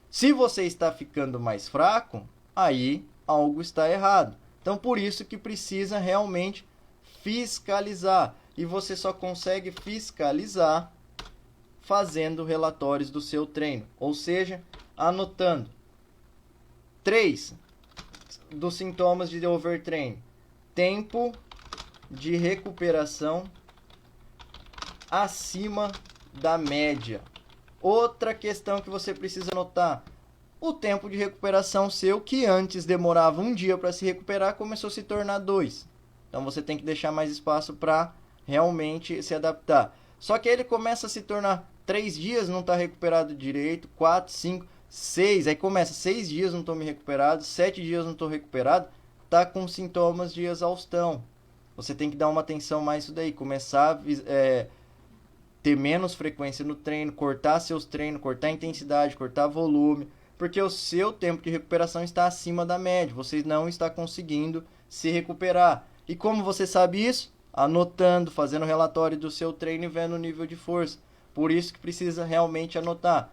Se você está ficando mais fraco, aí algo está errado. Então, por isso que precisa realmente fiscalizar. E você só consegue fiscalizar fazendo relatórios do seu treino. Ou seja, anotando. 3 dos sintomas de overtraining. Tempo de recuperação acima da média. Outra questão que você precisa anotar. O tempo de recuperação seu, que antes demorava 1 dia para se recuperar, começou a se tornar 2. Então você tem que deixar mais espaço para realmente se adaptar. Só que aí ele começa a se tornar 3 dias, não está recuperado direito, 4, 5, 6. Aí começa 6 dias não estou me recuperado, 7 dias não estou recuperado, está com sintomas de exaustão. Você tem que dar uma atenção mais nisso daí, começar a ter menos frequência no treino, cortar seus treinos, cortar a intensidade, cortar volume, porque o seu tempo de recuperação está acima da média, você não está conseguindo se recuperar. E como você sabe isso? Anotando, fazendo relatório do seu treino e vendo o nível de força. Por isso que precisa realmente anotar.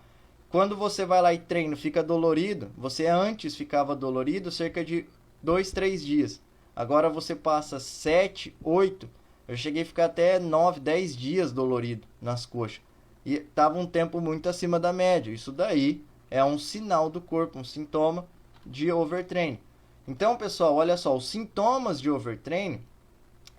Quando você vai lá e treina, fica dolorido, você antes ficava dolorido cerca de 2, 3 dias. Agora você passa 7, 8, eu cheguei a ficar até 9, 10 dias dolorido nas coxas. E estava um tempo muito acima da média. Isso daí é um sinal do corpo, um sintoma de overtraining. Então, pessoal, olha só, os sintomas de overtraining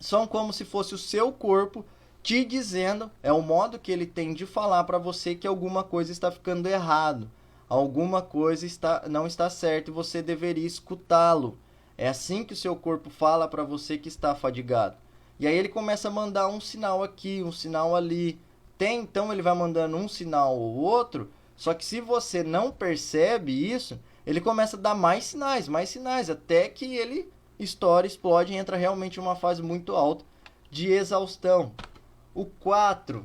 são como se fosse o seu corpo te dizendo, é o modo que ele tem de falar para você que alguma coisa está ficando errado, alguma coisa não está certa e você deveria escutá-lo. É assim que o seu corpo fala para você que está fadigado. E aí ele começa a mandar um sinal aqui, um sinal ali. Então ele vai mandando um sinal ou outro, só que se você não percebe isso, ele começa a dar mais sinais, até que ele estoura, explode e entra realmente em uma fase muito alta de exaustão. O 4,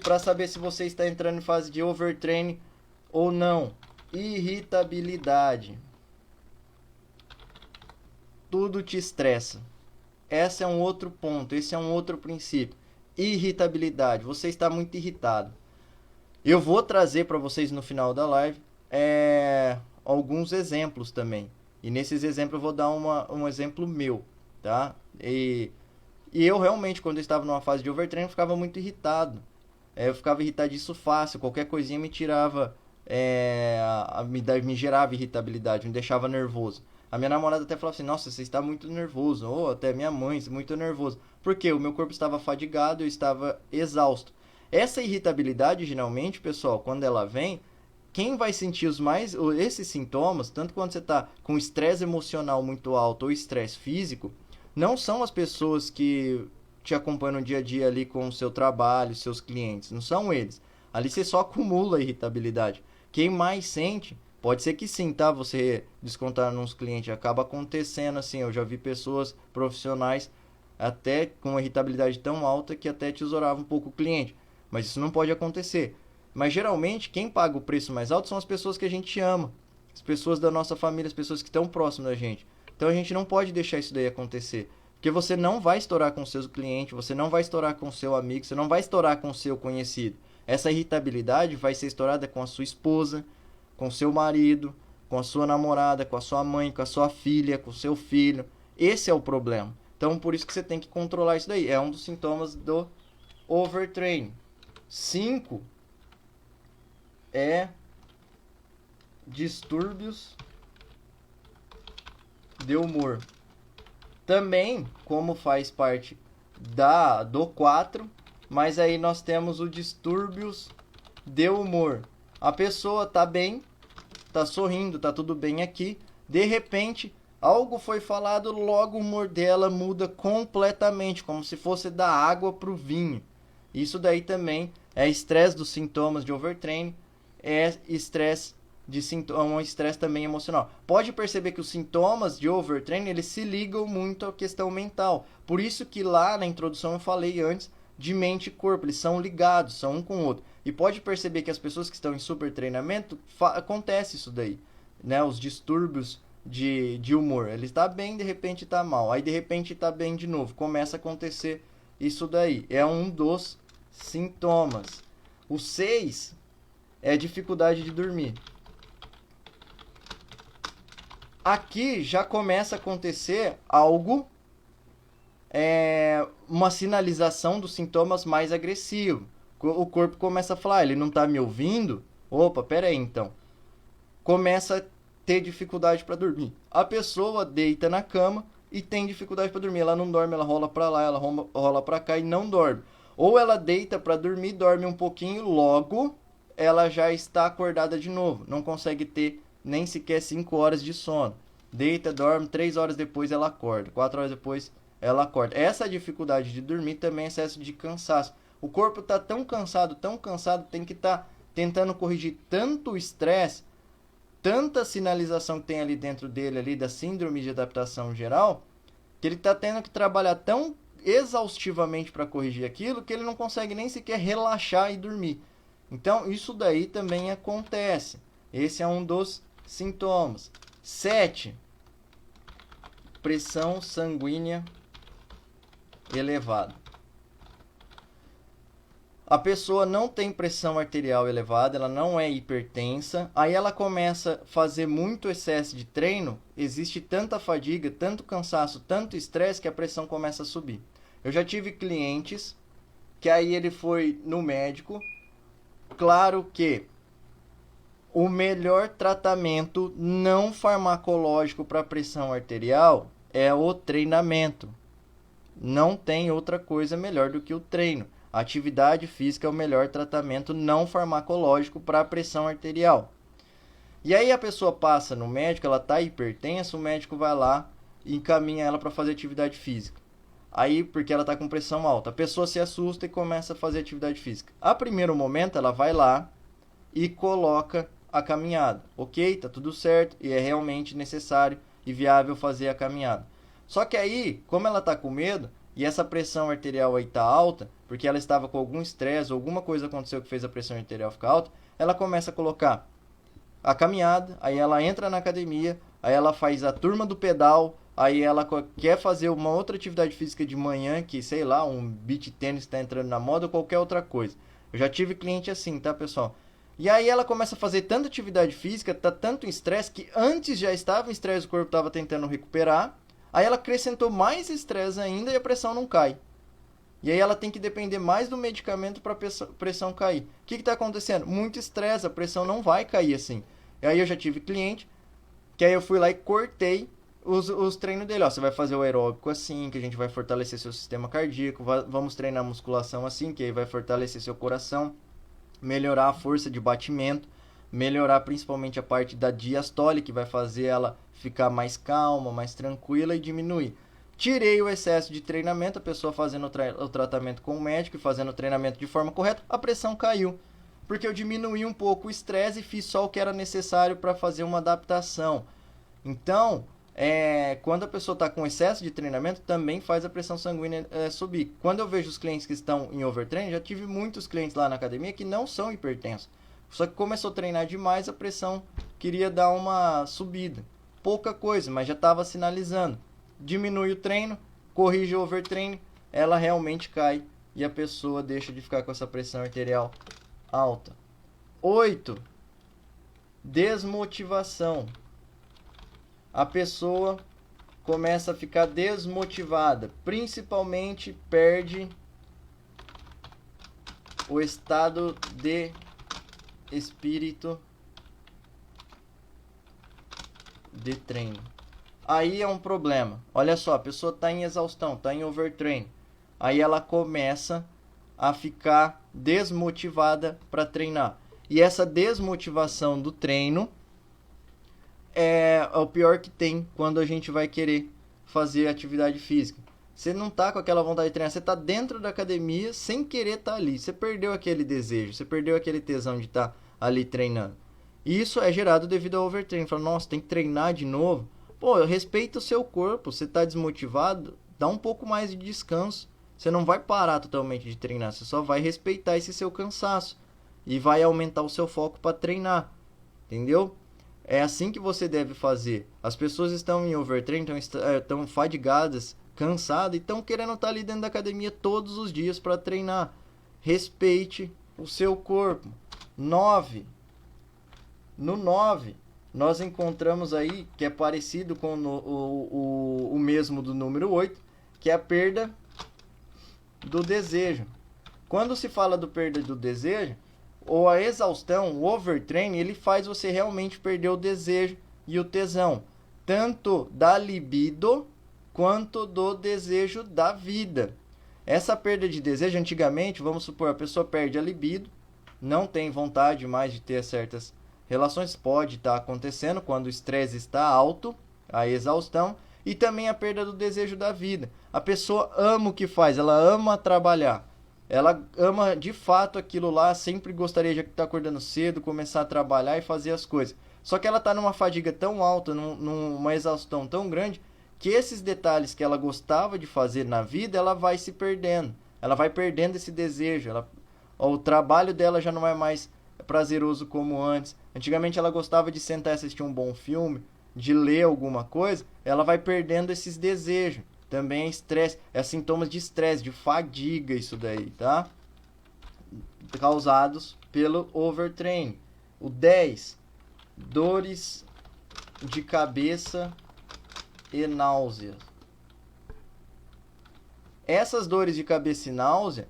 para saber se você está entrando em fase de overtraining ou não, irritabilidade. Tudo te estressa. Esse é um outro ponto, esse é um outro princípio. Irritabilidade, você está muito irritado. Eu vou trazer para vocês no final da live alguns exemplos também. E nesses exemplos eu vou dar um exemplo meu, tá? E eu realmente, quando eu estava numa fase de overtraining, eu ficava muito irritado. Eu ficava irritadiço fácil, qualquer coisinha me tirava, me gerava irritabilidade, me deixava nervoso. A minha namorada até falava assim, nossa, você está muito nervoso. Ou até minha mãe, muito nervoso. Porque o meu corpo estava fadigado, eu estava exausto. Essa irritabilidade, geralmente, pessoal, quando ela vem, quem vai sentir esses sintomas, tanto quando você está com estresse emocional muito alto ou estresse físico, não são as pessoas que te acompanham no dia a dia ali com o seu trabalho, seus clientes. Não são eles. Ali você só acumula irritabilidade. Quem mais sente, pode ser que sim, tá? Você descontar nos clientes. Acaba acontecendo assim. Eu já vi pessoas profissionais até com uma irritabilidade tão alta que até tesourava um pouco o cliente. Mas isso não pode acontecer. Mas geralmente quem paga o preço mais alto são as pessoas que a gente ama. As pessoas da nossa família, as pessoas que estão próximas da gente. Então a gente não pode deixar isso daí acontecer. Porque você não vai estourar com o seu cliente, você não vai estourar com o seu amigo, você não vai estourar com o seu conhecido. Essa irritabilidade vai ser estourada com a sua esposa, com o seu marido, com a sua namorada, com a sua mãe, com a sua filha, com o seu filho. Esse é o problema. Então por isso que você tem que controlar isso daí. É um dos sintomas do overtraining. 5 é distúrbios de humor. Também, como faz parte do 4, mas aí nós temos o distúrbios de humor. A pessoa tá bem, tá sorrindo, tá tudo bem aqui. De repente, algo foi falado, logo o humor dela muda completamente, como se fosse da água pro vinho. Isso daí também é estresse dos sintomas de overtraining, é estresse de um estresse também emocional. Pode perceber que os sintomas de overtraining, eles se ligam muito à questão mental. Por isso que lá na introdução eu falei antes de mente e corpo, eles são ligados, são um com o outro. E pode perceber que as pessoas que estão em super treinamento, acontece isso daí, né? Os distúrbios de humor. Ele está bem, de repente está mal. Aí de repente está bem de novo. Começa a acontecer isso daí. É um dos sintomas. O 6 é dificuldade de dormir. Aqui já começa a acontecer algo, uma sinalização dos sintomas mais agressivos. O corpo começa a falar, ele não está me ouvindo? Opa, pera aí então. Começa a ter dificuldade para dormir. A pessoa deita na cama e tem dificuldade para dormir. Ela não dorme, ela rola para lá, ela rola para cá e não dorme. Ou ela deita para dormir, dorme um pouquinho, logo ela já está acordada de novo. Não consegue ter nem sequer 5 horas de sono. Deita, dorme, 3 horas depois ela acorda. 4 horas depois ela acorda. Essa dificuldade de dormir também é excesso de cansaço. O corpo está tão cansado, tem que estar tentando corrigir tanto o estresse, tanta sinalização que tem ali dentro dele, ali da síndrome de adaptação geral, que ele está tendo que trabalhar tão exaustivamente para corrigir aquilo que ele não consegue nem sequer relaxar e dormir. Então, isso daí também acontece. Esse é um dos sintomas. 7. Pressão sanguínea elevada. A pessoa não tem pressão arterial elevada, ela não é hipertensa, aí ela começa a fazer muito excesso de treino, existe tanta fadiga, tanto cansaço, tanto estresse que a pressão começa a subir. Eu já tive clientes que aí ele foi no médico, claro que o melhor tratamento não farmacológico para pressão arterial é o treinamento. Não tem outra coisa melhor do que o treino. A atividade física é o melhor tratamento não farmacológico para a pressão arterial. E aí a pessoa passa no médico, ela está hipertensa, o médico vai lá e encaminha ela para fazer atividade física. Aí, porque ela está com pressão alta, a pessoa se assusta e começa a fazer atividade física. A primeiro momento, ela vai lá e coloca a caminhada. Ok, tá tudo certo e é realmente necessário e viável fazer a caminhada. Só que aí, como ela está com medo e essa pressão arterial aí está alta, porque ela estava com algum estresse ou alguma coisa aconteceu que fez a pressão arterial ficar alta, ela começa a colocar a caminhada, aí ela entra na academia, aí ela faz a turma do pedal, aí ela quer fazer uma outra atividade física de manhã, que sei lá, um beach tênis está entrando na moda ou qualquer outra coisa. Eu já tive cliente assim, tá, pessoal? E aí ela começa a fazer tanta atividade física, tá tanto em estresse, que antes já estava em estresse, o corpo estava tentando recuperar, aí ela acrescentou mais estresse ainda e a pressão não cai. E aí ela tem que depender mais do medicamento para a pressão cair. O que está acontecendo? Muito estresse, a pressão não vai cair assim. E aí eu já tive cliente que aí eu fui lá e cortei os treinos dele. Ó, você vai fazer o aeróbico assim, que a gente vai fortalecer seu sistema cardíaco. Vamos treinar a musculação assim, que aí vai fortalecer seu coração, melhorar a força de batimento, melhorar principalmente a parte da diastole, que vai fazer ela ficar mais calma, mais tranquila e diminuir. Tirei o excesso de treinamento, a pessoa fazendo o tratamento com o médico e fazendo o treinamento de forma correta, a pressão caiu. Porque eu diminuí um pouco o estresse e fiz só o que era necessário para fazer uma adaptação. Então, quando a pessoa está com excesso de treinamento, também faz a pressão sanguínea subir. Quando eu vejo os clientes que estão em overtraining, já tive muitos clientes lá na academia que não são hipertensos. Só que começou a treinar demais, a pressão queria dar uma subida. Pouca coisa, mas já estava sinalizando. Diminui o treino, corrige o overtraining, ela realmente cai e a pessoa deixa de ficar com essa pressão arterial alta. 8. Desmotivação. A pessoa começa a ficar desmotivada, principalmente perde o estado de espírito de treino. Aí é um problema. Olha só, a pessoa está em exaustão, está em overtraining. Aí ela começa a ficar desmotivada para treinar. E essa desmotivação do treino é o pior que tem quando a gente vai querer fazer atividade física. Você não tá com aquela vontade de treinar, você tá dentro da academia sem querer estar ali. Você perdeu aquele desejo, você perdeu aquele tesão de estar ali treinando. E isso é gerado devido ao overtraining. Fala, nossa, tem que treinar de novo. Pô, respeita o seu corpo. Você está desmotivado, dá um pouco mais de descanso. Você não vai parar totalmente de treinar, você só vai respeitar esse seu cansaço e vai aumentar o seu foco para treinar, entendeu? É assim que você deve fazer. As pessoas estão em overtraining, estão fadigadas, cansadas e estão querendo estar ali dentro da academia todos os dias para treinar. Respeite o seu corpo. 9. No 9, nós encontramos aí, que é parecido com o mesmo do número 8, que é a perda do desejo. Quando se fala do perda do desejo, ou a exaustão, o overtraining, ele faz você realmente perder o desejo e o tesão, tanto da libido quanto do desejo da vida. Essa perda de desejo, antigamente, vamos supor, a pessoa perde a libido, não tem vontade mais de ter certas relações, pode estar acontecendo quando o estresse está alto, a exaustão, e também a perda do desejo da vida. A pessoa ama o que faz, ela ama trabalhar. Ela ama de fato aquilo lá, sempre gostaria de estar acordando cedo, começar a trabalhar e fazer as coisas. Só que ela está numa fadiga tão alta, numa exaustão tão grande, que esses detalhes que ela gostava de fazer na vida, ela vai se perdendo. Ela vai perdendo esse desejo. O trabalho dela já não é mais prazeroso como antes. Antigamente ela gostava de sentar e assistir um bom filme, de ler alguma coisa, ela vai perdendo esses desejos. Também é estresse, é sintomas de estresse, de fadiga isso daí, tá? Causados pelo overtraining. O 10, dores de cabeça e náusea. Essas dores de cabeça e náusea,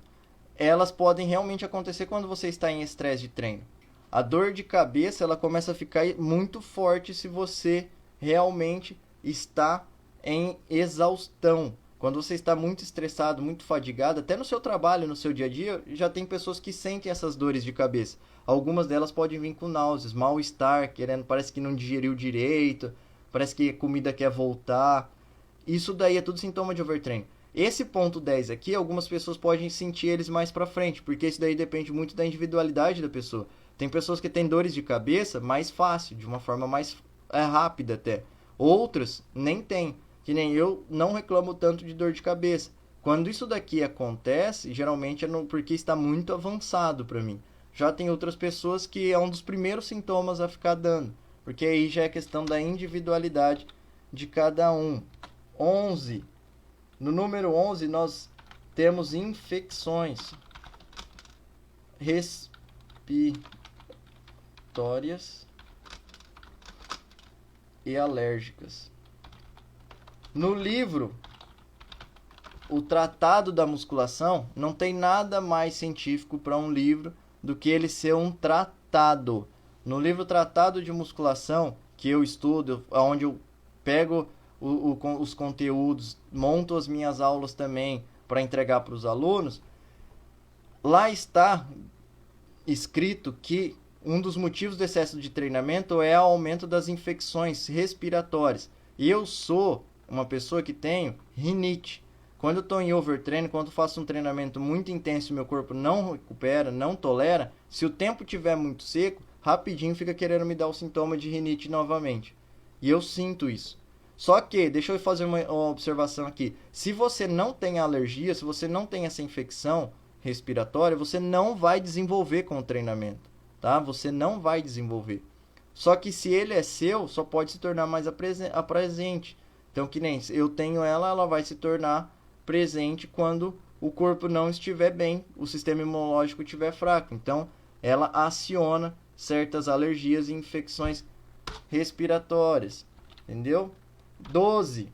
elas podem realmente acontecer quando você está em estresse de treino. A dor de cabeça, ela começa a ficar muito forte se você realmente está em exaustão. Quando você está muito estressado, muito fadigado, até no seu trabalho, no seu dia a dia, já tem pessoas que sentem essas dores de cabeça. Algumas delas podem vir com náuseas, mal-estar, parece que não digeriu direito, parece que a comida quer voltar. Isso daí é tudo sintoma de overtraining. Esse ponto 10 aqui, algumas pessoas podem sentir eles mais pra frente, porque isso daí depende muito da individualidade da pessoa. Tem pessoas que têm dores de cabeça mais fácil, de uma forma mais rápida até. Outras nem tem, que nem eu não reclamo tanto de dor de cabeça. Quando isso daqui acontece, geralmente é porque está muito avançado para mim. Já tem outras pessoas que é um dos primeiros sintomas a ficar dando, porque aí já é questão da individualidade de cada um. 11. No número 11 nós temos infecções respiratórias e alérgicas. No livro O Tratado da Musculação, não tem nada mais científico para um livro do que ele ser um tratado. No livro Tratado de Musculação, que eu estudo, onde eu pego os conteúdos, monto as minhas aulas também para entregar para os alunos, lá está escrito que um dos motivos do excesso de treinamento é o aumento das infecções respiratórias. E eu sou uma pessoa que tenho rinite. Quando eu estou em overtraining, quando eu faço um treinamento muito intenso e meu corpo não recupera, não tolera, se o tempo estiver muito seco, rapidinho fica querendo me dar o sintoma de rinite novamente. E eu sinto isso. Só que, deixa eu fazer uma observação aqui. Se você não tem alergia, se você não tem essa infecção respiratória, você não vai desenvolver com o treinamento, tá? Você não vai desenvolver. Só que se ele é seu, só pode se tornar mais presente. Então, que nem eu tenho ela vai se tornar presente quando o corpo não estiver bem, o sistema imunológico estiver fraco. Então, ela aciona certas alergias e infecções respiratórias, entendeu? 12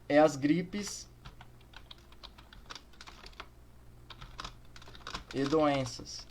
é as gripes e doenças.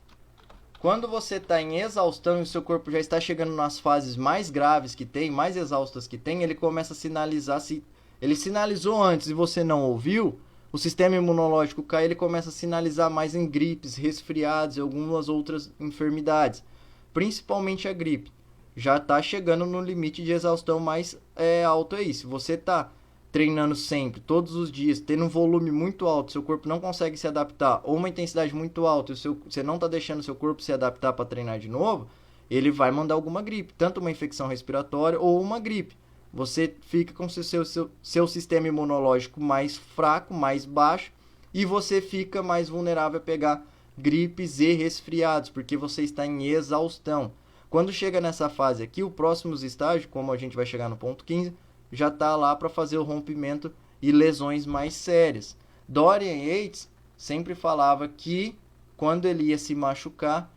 Quando você está em exaustão e o seu corpo já está chegando nas fases mais graves que tem, mais exaustas que tem, ele começa a sinalizar. Se ele sinalizou antes e você não ouviu, o sistema imunológico cai, ele começa a sinalizar mais em gripes, resfriados e algumas outras enfermidades. Principalmente a gripe. Já está chegando no limite de exaustão mais alto aí. Se você está treinando sempre, todos os dias, tendo um volume muito alto, seu corpo não consegue se adaptar, ou uma intensidade muito alta, você não está deixando seu corpo se adaptar para treinar de novo, ele vai mandar alguma gripe, tanto uma infecção respiratória ou uma gripe. Você fica com seu sistema imunológico mais fraco, mais baixo, e você fica mais vulnerável a pegar gripes e resfriados, porque você está em exaustão. Quando chega nessa fase aqui, o próximo estágio, como a gente vai chegar no ponto 15, já está lá para fazer o rompimento e lesões mais sérias. Dorian Yates sempre falava que quando ele ia se machucar,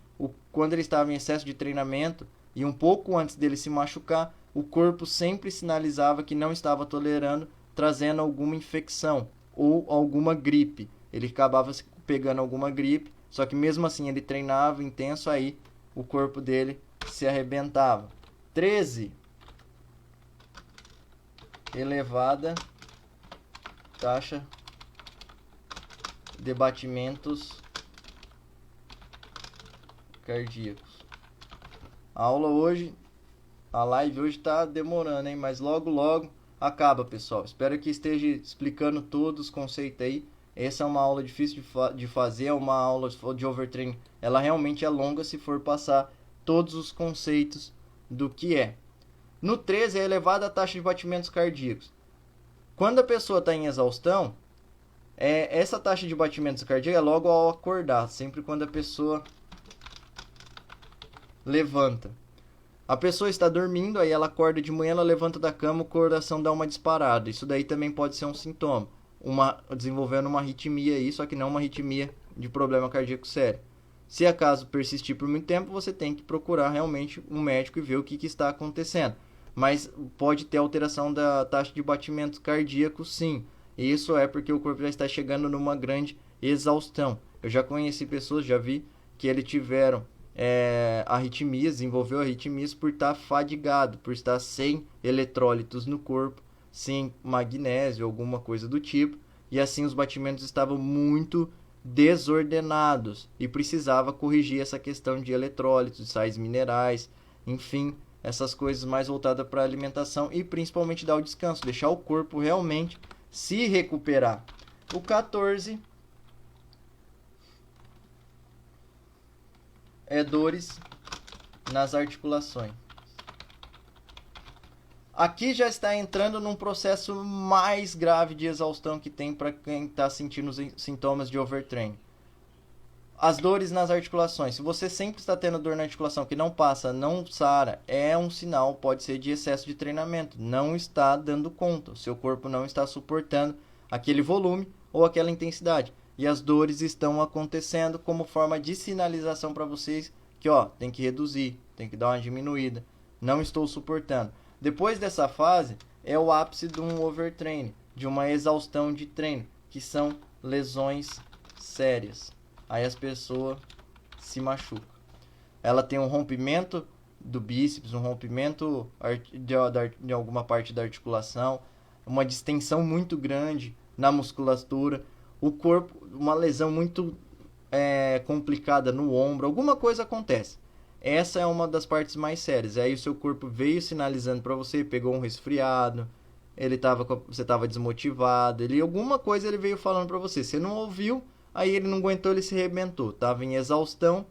quando ele estava em excesso de treinamento e um pouco antes dele se machucar, o corpo sempre sinalizava que não estava tolerando, trazendo alguma infecção ou alguma gripe. Ele acabava pegando alguma gripe, só que mesmo assim ele treinava intenso, aí o corpo dele se arrebentava. 13. Elevada taxa de batimentos cardíacos. A aula hoje, a live hoje está demorando, hein? Mas logo acaba, pessoal. Espero que esteja explicando todos os conceitos aí. Essa é uma aula difícil de fazer, é uma aula de overtraining. Ela realmente é longa se for passar todos os conceitos do que é. No 13 é elevada a taxa de batimentos cardíacos. Quando a pessoa está em exaustão, essa taxa de batimentos cardíacos é logo ao acordar, sempre quando a pessoa levanta. A pessoa está dormindo, aí ela acorda de manhã, ela levanta da cama, o coração dá uma disparada. Isso daí também pode ser um sintoma. Desenvolvendo uma arritmia aí, só que não uma arritmia de problema cardíaco sério. Se acaso persistir por muito tempo, você tem que procurar realmente um médico e ver o que está acontecendo. Mas pode ter alteração da taxa de batimentos cardíacos, sim. E isso é porque o corpo já está chegando numa grande exaustão. Eu já conheci pessoas, já vi que eles tiveram arritmias, desenvolveu arritmias por estar fadigado, por estar sem eletrólitos no corpo, sem magnésio, alguma coisa do tipo, e assim os batimentos estavam muito desordenados e precisava corrigir essa questão de eletrólitos, de sais minerais, enfim, essas coisas mais voltadas para a alimentação e principalmente dar o descanso, deixar o corpo realmente se recuperar. O 14 é dores nas articulações. Aqui já está entrando num processo mais grave de exaustão que tem para quem está sentindo os sintomas de overtraining. As dores nas articulações. Se você sempre está tendo dor na articulação que não passa, não sara, é um sinal, pode ser de excesso de treinamento. Não está dando conta. O seu corpo não está suportando aquele volume ou aquela intensidade. E as dores estão acontecendo como forma de sinalização para vocês que tem que reduzir, tem que dar uma diminuída. Não estou suportando. Depois dessa fase, é o ápice de um overtraining, de uma exaustão de treino, que são lesões sérias. Aí as pessoas se machucam. Ela tem um rompimento do bíceps, um rompimento de alguma parte da articulação, uma distensão muito grande na musculatura, o corpo, uma lesão muito complicada no ombro, alguma coisa acontece. Essa é uma das partes mais sérias. Aí o seu corpo veio sinalizando para você, pegou um resfriado, você estava desmotivado, alguma coisa ele veio falando para você. Você não ouviu, aí ele não aguentou, ele se arrebentou. Estava em exaustão,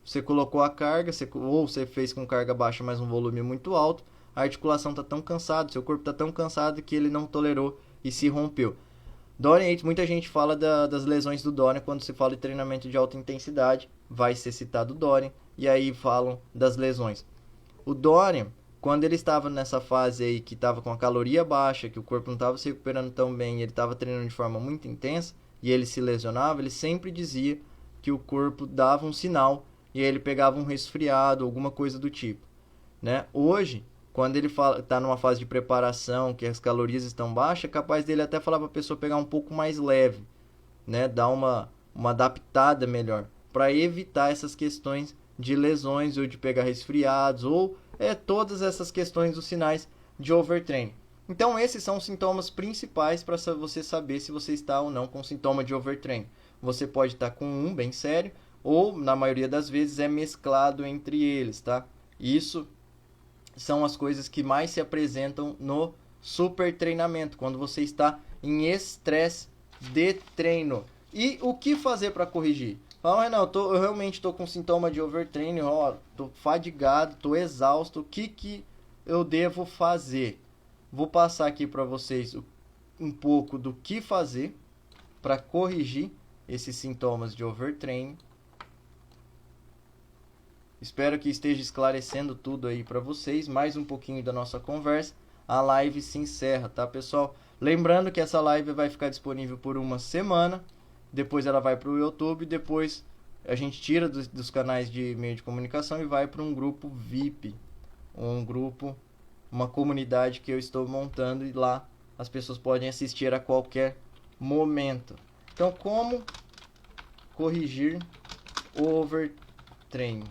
você colocou a carga, ou você fez com carga baixa, mas um volume muito alto, a articulação está tão cansada, seu corpo está tão cansado que ele não tolerou e se rompeu. Dorian Yates, muita gente fala das lesões do Dorian quando se fala de treinamento de alta intensidade, vai ser citado o Dorian, e aí falam das lesões. O Dorian, quando ele estava nessa fase aí que estava com a caloria baixa, que o corpo não estava se recuperando tão bem, ele estava treinando de forma muito intensa, e ele se lesionava, ele sempre dizia que o corpo dava um sinal, e aí ele pegava um resfriado, alguma coisa do tipo, né? Hoje, quando ele está numa fase de preparação, que as calorias estão baixas, é capaz dele até falar para a pessoa pegar um pouco mais leve, né? Dar uma adaptada melhor, para evitar essas questões de lesões ou de pegar resfriados, ou todas essas questões dos sinais de overtraining. Então esses são os sintomas principais para você saber se você está ou não com sintoma de overtraining. Você pode estar com um bem sério, ou na maioria das vezes é mesclado entre eles, tá? Isso são as coisas que mais se apresentam no super treinamento, quando você está em estresse de treino. E o que fazer para corrigir? Fala, Renan, eu realmente tô com sintoma de overtraining, ó, tô fadigado, tô exausto, o que eu devo fazer? Vou passar aqui para vocês um pouco do que fazer para corrigir esses sintomas de overtraining. Espero que esteja esclarecendo tudo aí para vocês. Mais um pouquinho da nossa conversa. A live se encerra, tá, pessoal? Lembrando que essa live vai ficar disponível por uma semana. Depois ela vai para o YouTube. Depois a gente tira dos canais de meio de comunicação e vai para um grupo VIP. Uma comunidade que eu estou montando. E lá as pessoas podem assistir a qualquer momento. Então, como corrigir o overtraining?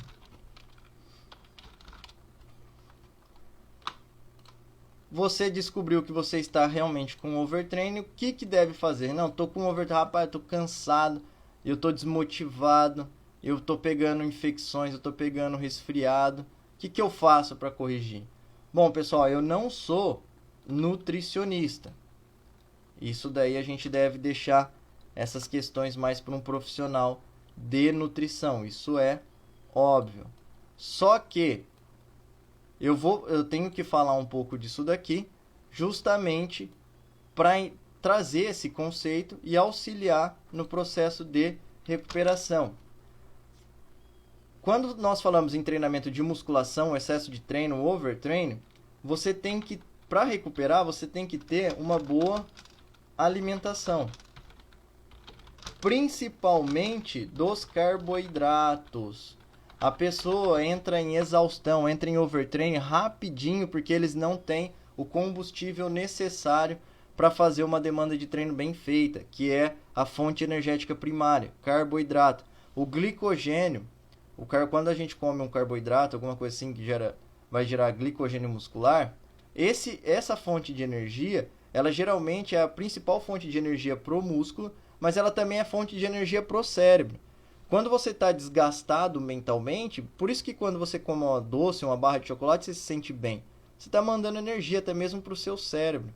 Você descobriu que você está realmente com overtraining, o que deve fazer? Não, tô com overtraining, rapaz, eu tô cansado, eu tô desmotivado, eu tô pegando infecções, eu tô pegando resfriado. O que eu faço para corrigir? Bom, pessoal, eu não sou nutricionista. Isso daí a gente deve deixar essas questões mais para um profissional de nutrição. Isso é óbvio. Só que eu tenho que falar um pouco disso daqui, justamente para trazer esse conceito e auxiliar no processo de recuperação. Quando nós falamos em treinamento de musculação, excesso de treino, overtraining, você tem que, para recuperar, você tem que ter uma boa alimentação, principalmente dos carboidratos. A pessoa entra em exaustão, entra em overtraining rapidinho porque eles não têm o combustível necessário para fazer uma demanda de treino bem feita, que é a fonte energética primária, carboidrato. O glicogênio, quando a gente come um carboidrato, alguma coisa assim que vai gerar glicogênio muscular, essa fonte de energia, ela geralmente é a principal fonte de energia para o músculo, mas ela também é fonte de energia para o cérebro. Quando você está desgastado mentalmente, por isso que quando você come uma doce, uma barra de chocolate, você se sente bem. Você está mandando energia até mesmo para o seu cérebro,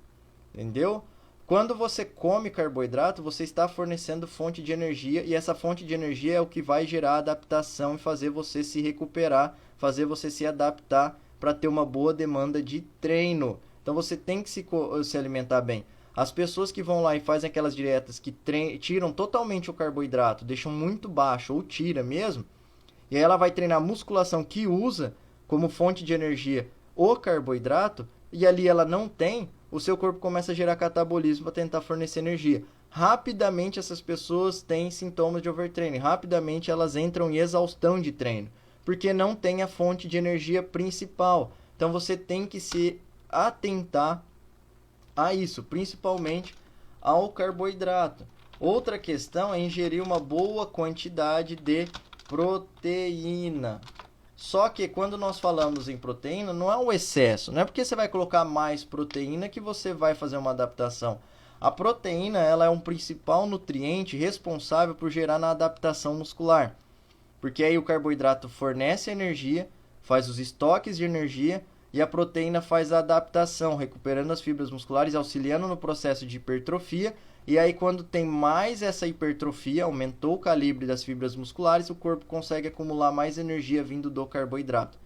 entendeu? Quando você come carboidrato, você está fornecendo fonte de energia e essa fonte de energia é o que vai gerar adaptação e fazer você se recuperar, fazer você se adaptar para ter uma boa demanda de treino. Então você tem que se alimentar bem. As pessoas que vão lá e fazem aquelas dietas que tiram totalmente o carboidrato, deixam muito baixo ou tira mesmo, e aí ela vai treinar musculação que usa como fonte de energia o carboidrato, e ali ela não tem, o seu corpo começa a gerar catabolismo para tentar fornecer energia. Rapidamente essas pessoas têm sintomas de overtraining, rapidamente elas entram em exaustão de treino, porque não tem a fonte de energia principal. Então você tem que se atentar a isso, principalmente ao carboidrato. Outra questão é ingerir uma boa quantidade de proteína. Só que quando nós falamos em proteína, não é o excesso, não é porque você vai colocar mais proteína que você vai fazer uma adaptação. A proteína, ela é um principal nutriente responsável por gerar na adaptação muscular. Porque aí o carboidrato fornece energia, faz os estoques de energia, e a proteína faz a adaptação, recuperando as fibras musculares, auxiliando no processo de hipertrofia. E aí quando tem mais essa hipertrofia, aumentou o calibre das fibras musculares, o corpo consegue acumular mais energia vindo do carboidrato.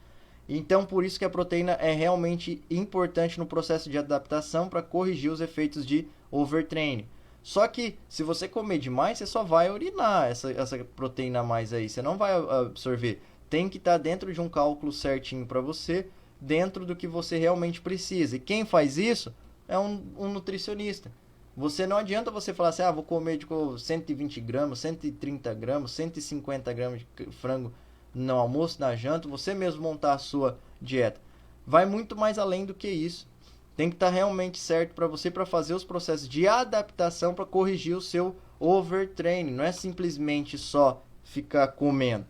Então por isso que a proteína é realmente importante no processo de adaptação para corrigir os efeitos de overtraining. Só que se você comer demais, você só vai urinar essa proteína a mais aí, você não vai absorver. Tem que estar dentro de um cálculo certinho para você, dentro do que você realmente precisa. E quem faz isso é um nutricionista. Você não adianta você falar assim, vou comer de 120 gramas, 130 gramas, 150 gramas de frango no almoço, na janta, você mesmo montar a sua dieta. Vai muito mais além do que isso. Tem que estar realmente certo para você, para fazer os processos de adaptação, para corrigir o seu overtraining. Não é simplesmente só ficar comendo,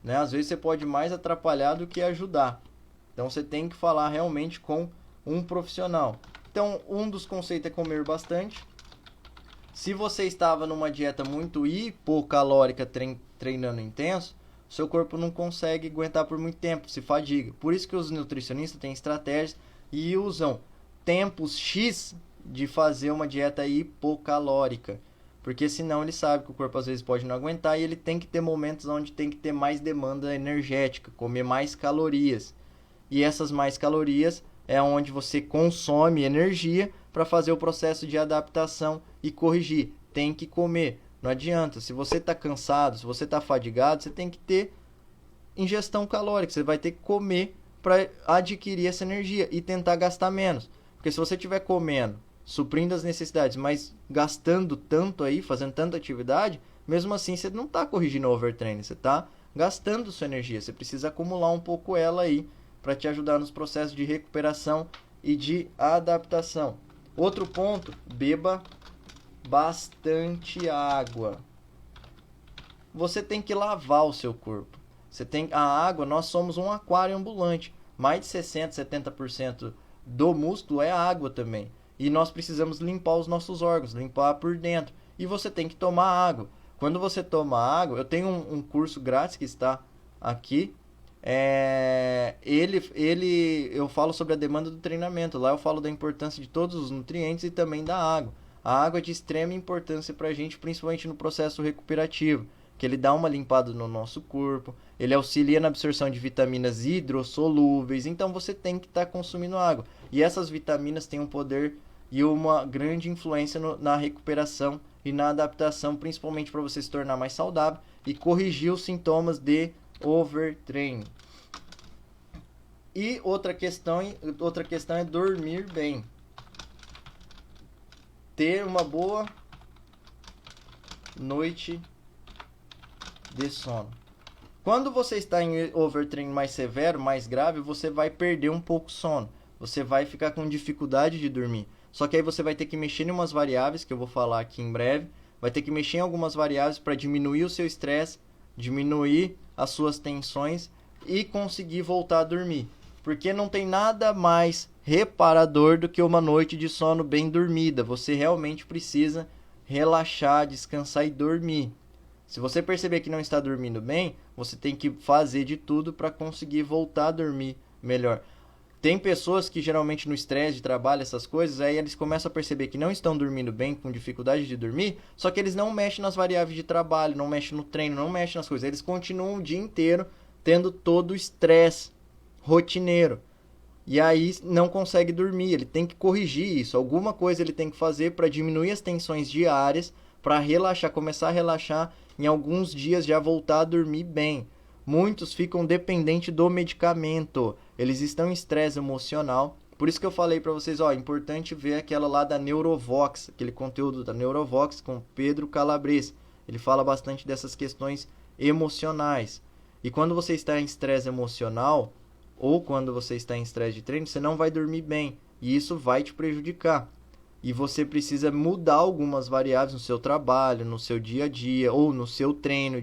né? Às vezes você pode mais atrapalhar do que ajudar. Então você tem que falar realmente com um profissional. Então, um dos conceitos é comer bastante. Se você estava numa dieta muito hipocalórica, treinando intenso, seu corpo não consegue aguentar por muito tempo, se fadiga. Por isso que os nutricionistas têm estratégias e usam tempos X de fazer uma dieta hipocalórica. porque senão ele sabe que o corpo às vezes pode não aguentar e ele tem que ter momentos onde tem que ter mais demanda energética, comer mais calorias. E essas mais calorias é onde você consome energia para fazer o processo de adaptação e corrigir. Tem que comer, não adianta. Se você está cansado, se você está fadigado, você tem que ter ingestão calórica, você vai ter que comer para adquirir essa energia e tentar gastar menos. Porque se você estiver comendo, suprindo as necessidades, mas gastando tanto aí, fazendo tanta atividade, mesmo assim você não está corrigindo o overtraining, você está gastando sua energia. Você precisa acumular um pouco ela aí para te ajudar nos processos de recuperação e de adaptação. Outro ponto, beba bastante água. Você tem que lavar o seu corpo. A água, nós somos um aquário ambulante. Mais de 60, 70% do músculo é água também. E nós precisamos limpar os nossos órgãos, limpar por dentro. E você tem que tomar água. Quando você toma água, eu tenho um curso grátis que está aqui. Eu falo sobre a demanda do treinamento. Lá eu falo da importância de todos os nutrientes e também da água. A água é de extrema importância para a gente, principalmente no processo recuperativo, que ele dá uma limpada no nosso corpo, ele auxilia na absorção de vitaminas hidrossolúveis, então você tem que estar consumindo água. E essas vitaminas têm um poder e uma grande influência na recuperação e na adaptação, principalmente para você se tornar mais saudável e corrigir os sintomas de overtraining. E outra questão é dormir bem. Ter uma boa noite de sono. Quando você está em overtraining mais severo, mais grave, você vai perder um pouco o sono. Você vai ficar com dificuldade de dormir. Só que aí você vai ter que mexer em umas variáveis, que eu vou falar aqui em breve. Vai ter que mexer em algumas variáveis para diminuir o seu estresse, diminuir as suas tensões e conseguir voltar a dormir. Porque não tem nada mais reparador do que uma noite de sono bem dormida. Você realmente precisa relaxar, descansar e dormir. Se você perceber que não está dormindo bem, você tem que fazer de tudo para conseguir voltar a dormir melhor. Tem pessoas que geralmente no estresse de trabalho, essas coisas, aí eles começam a perceber que não estão dormindo bem, com dificuldade de dormir, só que eles não mexem nas variáveis de trabalho, não mexem no treino, não mexem nas coisas. Eles continuam o dia inteiro tendo todo o estresse rotineiro. E aí não consegue dormir, ele tem que corrigir isso. Alguma coisa ele tem que fazer para diminuir as tensões diárias, para relaxar, começar a relaxar, em alguns dias já voltar a dormir bem. Muitos ficam dependentes do medicamento, eles estão em estresse emocional. Por isso que eu falei para vocês, é importante ver aquela lá da Neurovox, aquele conteúdo da Neurovox com Pedro Calabres. Ele fala bastante dessas questões emocionais. E quando você está em estresse emocional, ou quando você está em estresse de treino, você não vai dormir bem. E isso vai te prejudicar. E você precisa mudar algumas variáveis no seu trabalho, no seu dia a dia, ou no seu treino,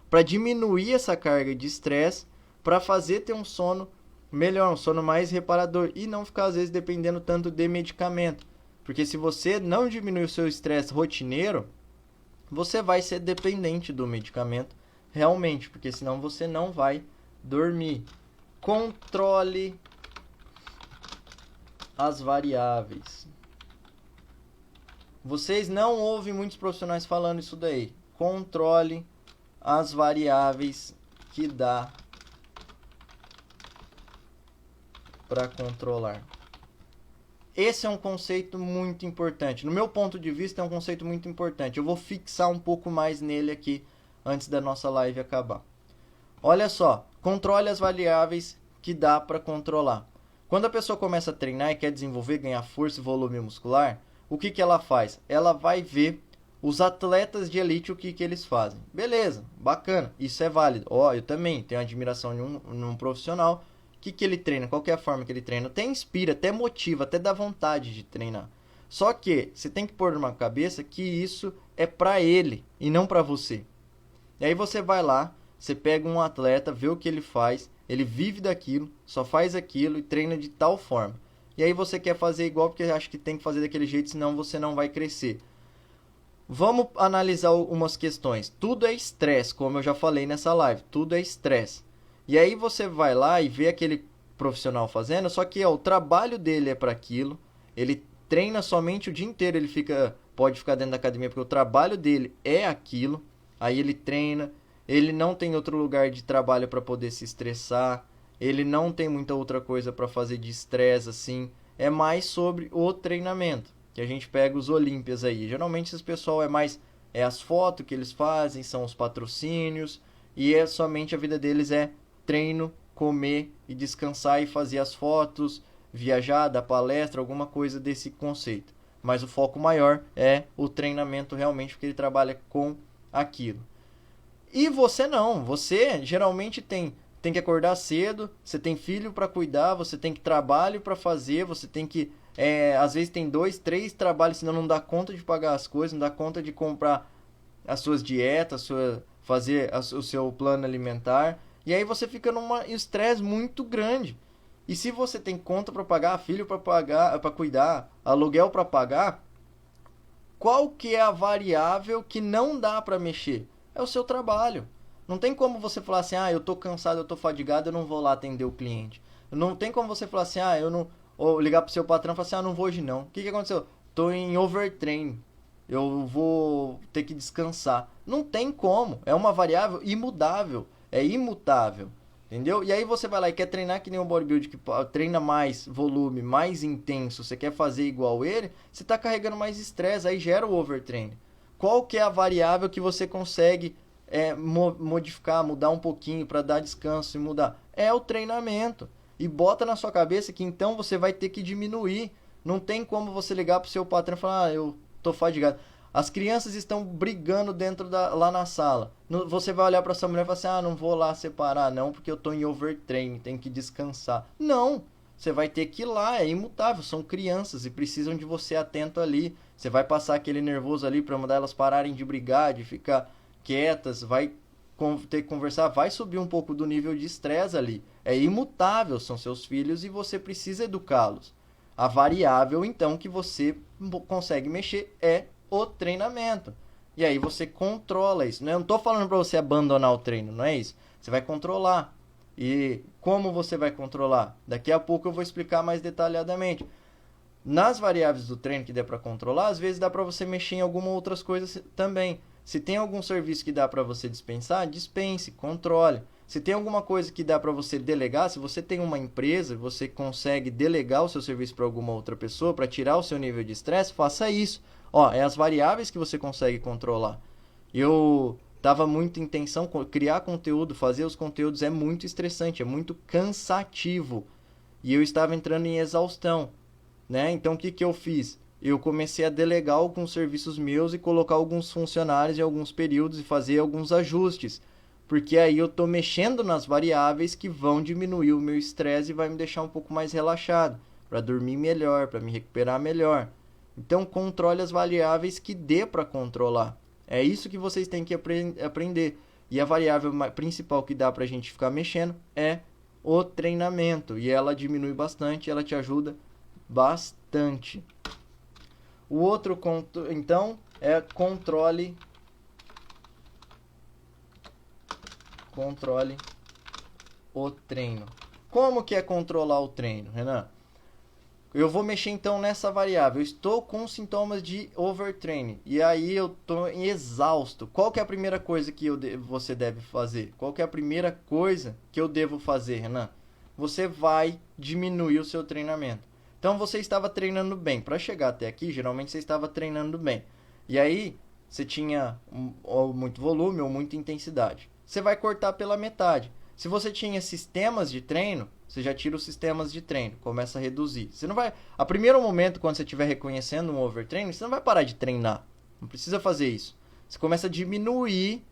para diminuir essa carga de estresse, para fazer ter um sono melhor, um sono mais reparador. E não ficar, às vezes, dependendo tanto de medicamento. Porque se você não diminuir o seu estresse rotineiro, você vai ser dependente do medicamento realmente, porque senão você não vai dormir. Controle as variáveis. Vocês não ouvem muitos profissionais falando isso daí. Controle as variáveis que dá para controlar. Esse é um conceito muito importante. No meu ponto de vista, é um conceito muito importante. Eu vou fixar um pouco mais nele aqui antes da nossa live acabar. Olha só, controle as variáveis que dá para controlar. Quando a pessoa começa a treinar e quer desenvolver, ganhar força e volume muscular, o que ela faz? Ela vai ver os atletas de elite, o que eles fazem. Beleza, bacana, isso é válido. Eu também tenho admiração num profissional. O que ele treina? Qual que é a forma que ele treina? Até inspira, até motiva, até dá vontade de treinar. Só que você tem que pôr numa cabeça que isso é para ele e não para você. E aí você vai lá, você pega um atleta, vê o que ele faz, ele vive daquilo, só faz aquilo e treina de tal forma. E aí você quer fazer igual porque acha que tem que fazer daquele jeito, senão você não vai crescer. Vamos analisar umas questões. Tudo é estresse, como eu já falei nessa live. Tudo é estresse. E aí você vai lá e vê aquele profissional fazendo, só que o trabalho dele é para aquilo. Ele treina somente o dia inteiro, ele fica pode ficar dentro da academia porque o trabalho dele é aquilo. Aí ele treina, ele não tem outro lugar de trabalho para poder se estressar, ele não tem muita outra coisa para fazer de estresse assim. É mais sobre o treinamento, que a gente pega os Olímpias aí. Geralmente esse pessoal é as fotos que eles fazem, são os patrocínios, e é somente a vida deles é treino, comer e descansar e fazer as fotos, viajar, dar palestra, alguma coisa desse conceito. Mas o foco maior é o treinamento realmente, porque ele trabalha com aquilo. E você não, você geralmente tem que acordar cedo, você tem filho para cuidar, você tem que trabalho para fazer, você tem que às vezes tem 2, 3 trabalhos, senão não dá conta de pagar as coisas, não dá conta de comprar as suas dietas, fazer o seu plano alimentar, e aí você fica num estresse muito grande. E se você tem conta para pagar, filho para pagar, para cuidar, aluguel para pagar, qual que é a variável que não dá para mexer? É o seu trabalho. Não tem como você falar assim, eu tô cansado, eu tô fadigado, eu não vou lá atender o cliente. Não tem como você falar assim, eu não... Ou ligar pro seu patrão e falar assim, não vou hoje não. O que aconteceu? Tô em overtraining. Eu vou ter que descansar. Não tem como. É uma variável imutável. É imutável. Entendeu? E aí você vai lá e quer treinar que nem um bodybuilder que treina mais volume, mais intenso. Você quer fazer igual ele, você está carregando mais estresse. Aí gera o overtraining. Qual que é a variável que você consegue modificar, mudar um pouquinho para dar descanso e mudar? É o treinamento. E bota na sua cabeça que então você vai ter que diminuir. Não tem como você ligar pro seu patrão e falar, eu tô fadigado. As crianças estão brigando lá na sala. Você vai olhar para essa mulher e falar assim, não vou lá separar não, porque eu tô em overtraining, tenho que descansar. Não, você vai ter que ir lá, é imutável, são crianças e precisam de você atento ali. Você vai passar aquele nervoso ali para mandar elas pararem de brigar, de ficar quietas, vai ter que conversar, vai subir um pouco do nível de estresse ali. É imutável, são seus filhos e você precisa educá-los. A variável, então, que você consegue mexer é o treinamento. E aí você controla isso. Eu não estou falando para você abandonar o treino, não é isso. Você vai controlar. E como você vai controlar? Daqui a pouco eu vou explicar mais detalhadamente. Nas variáveis do treino que der para controlar, às vezes dá para você mexer em algumas outras coisas também. Se tem algum serviço que dá para você dispensar, dispense, controle. Se tem alguma coisa que dá para você delegar, se você tem uma empresa, você consegue delegar o seu serviço para alguma outra pessoa para tirar o seu nível de estresse, faça isso. É as variáveis que você consegue controlar. Eu tava muito em intenção, criar conteúdo, fazer os conteúdos é muito estressante, é muito cansativo. E eu estava entrando em exaustão, né? Então o que eu fiz? Eu comecei a delegar alguns serviços meus e colocar alguns funcionários em alguns períodos e fazer alguns ajustes. Porque aí eu estou mexendo nas variáveis que vão diminuir o meu estresse e vai me deixar um pouco mais relaxado, para dormir melhor, para me recuperar melhor. Então controle as variáveis que dê para controlar. É isso que vocês têm que aprender. E a variável principal que dá para a gente ficar mexendo é o treinamento. E ela diminui bastante, ela te ajuda bastante. O outro, então, é controle o treino. Como que é controlar o treino, Renan? Eu vou mexer então nessa variável. Eu estou com sintomas de overtraining e aí eu estou exausto. Qual que é a primeira coisa que você deve fazer? Qual que é a primeira coisa que eu devo fazer, Renan? Você vai diminuir o seu treinamento. Então você estava treinando bem. Para chegar até aqui, geralmente você estava treinando bem. E aí você tinha ou muito volume ou muita intensidade. Você vai cortar pela metade. Se você tinha sistemas de treino, você já tira os sistemas de treino, começa a reduzir. Você não vai, a primeiro momento quando você estiver reconhecendo um overtraining, você não vai parar de treinar. Não precisa fazer isso. Você começa a diminuir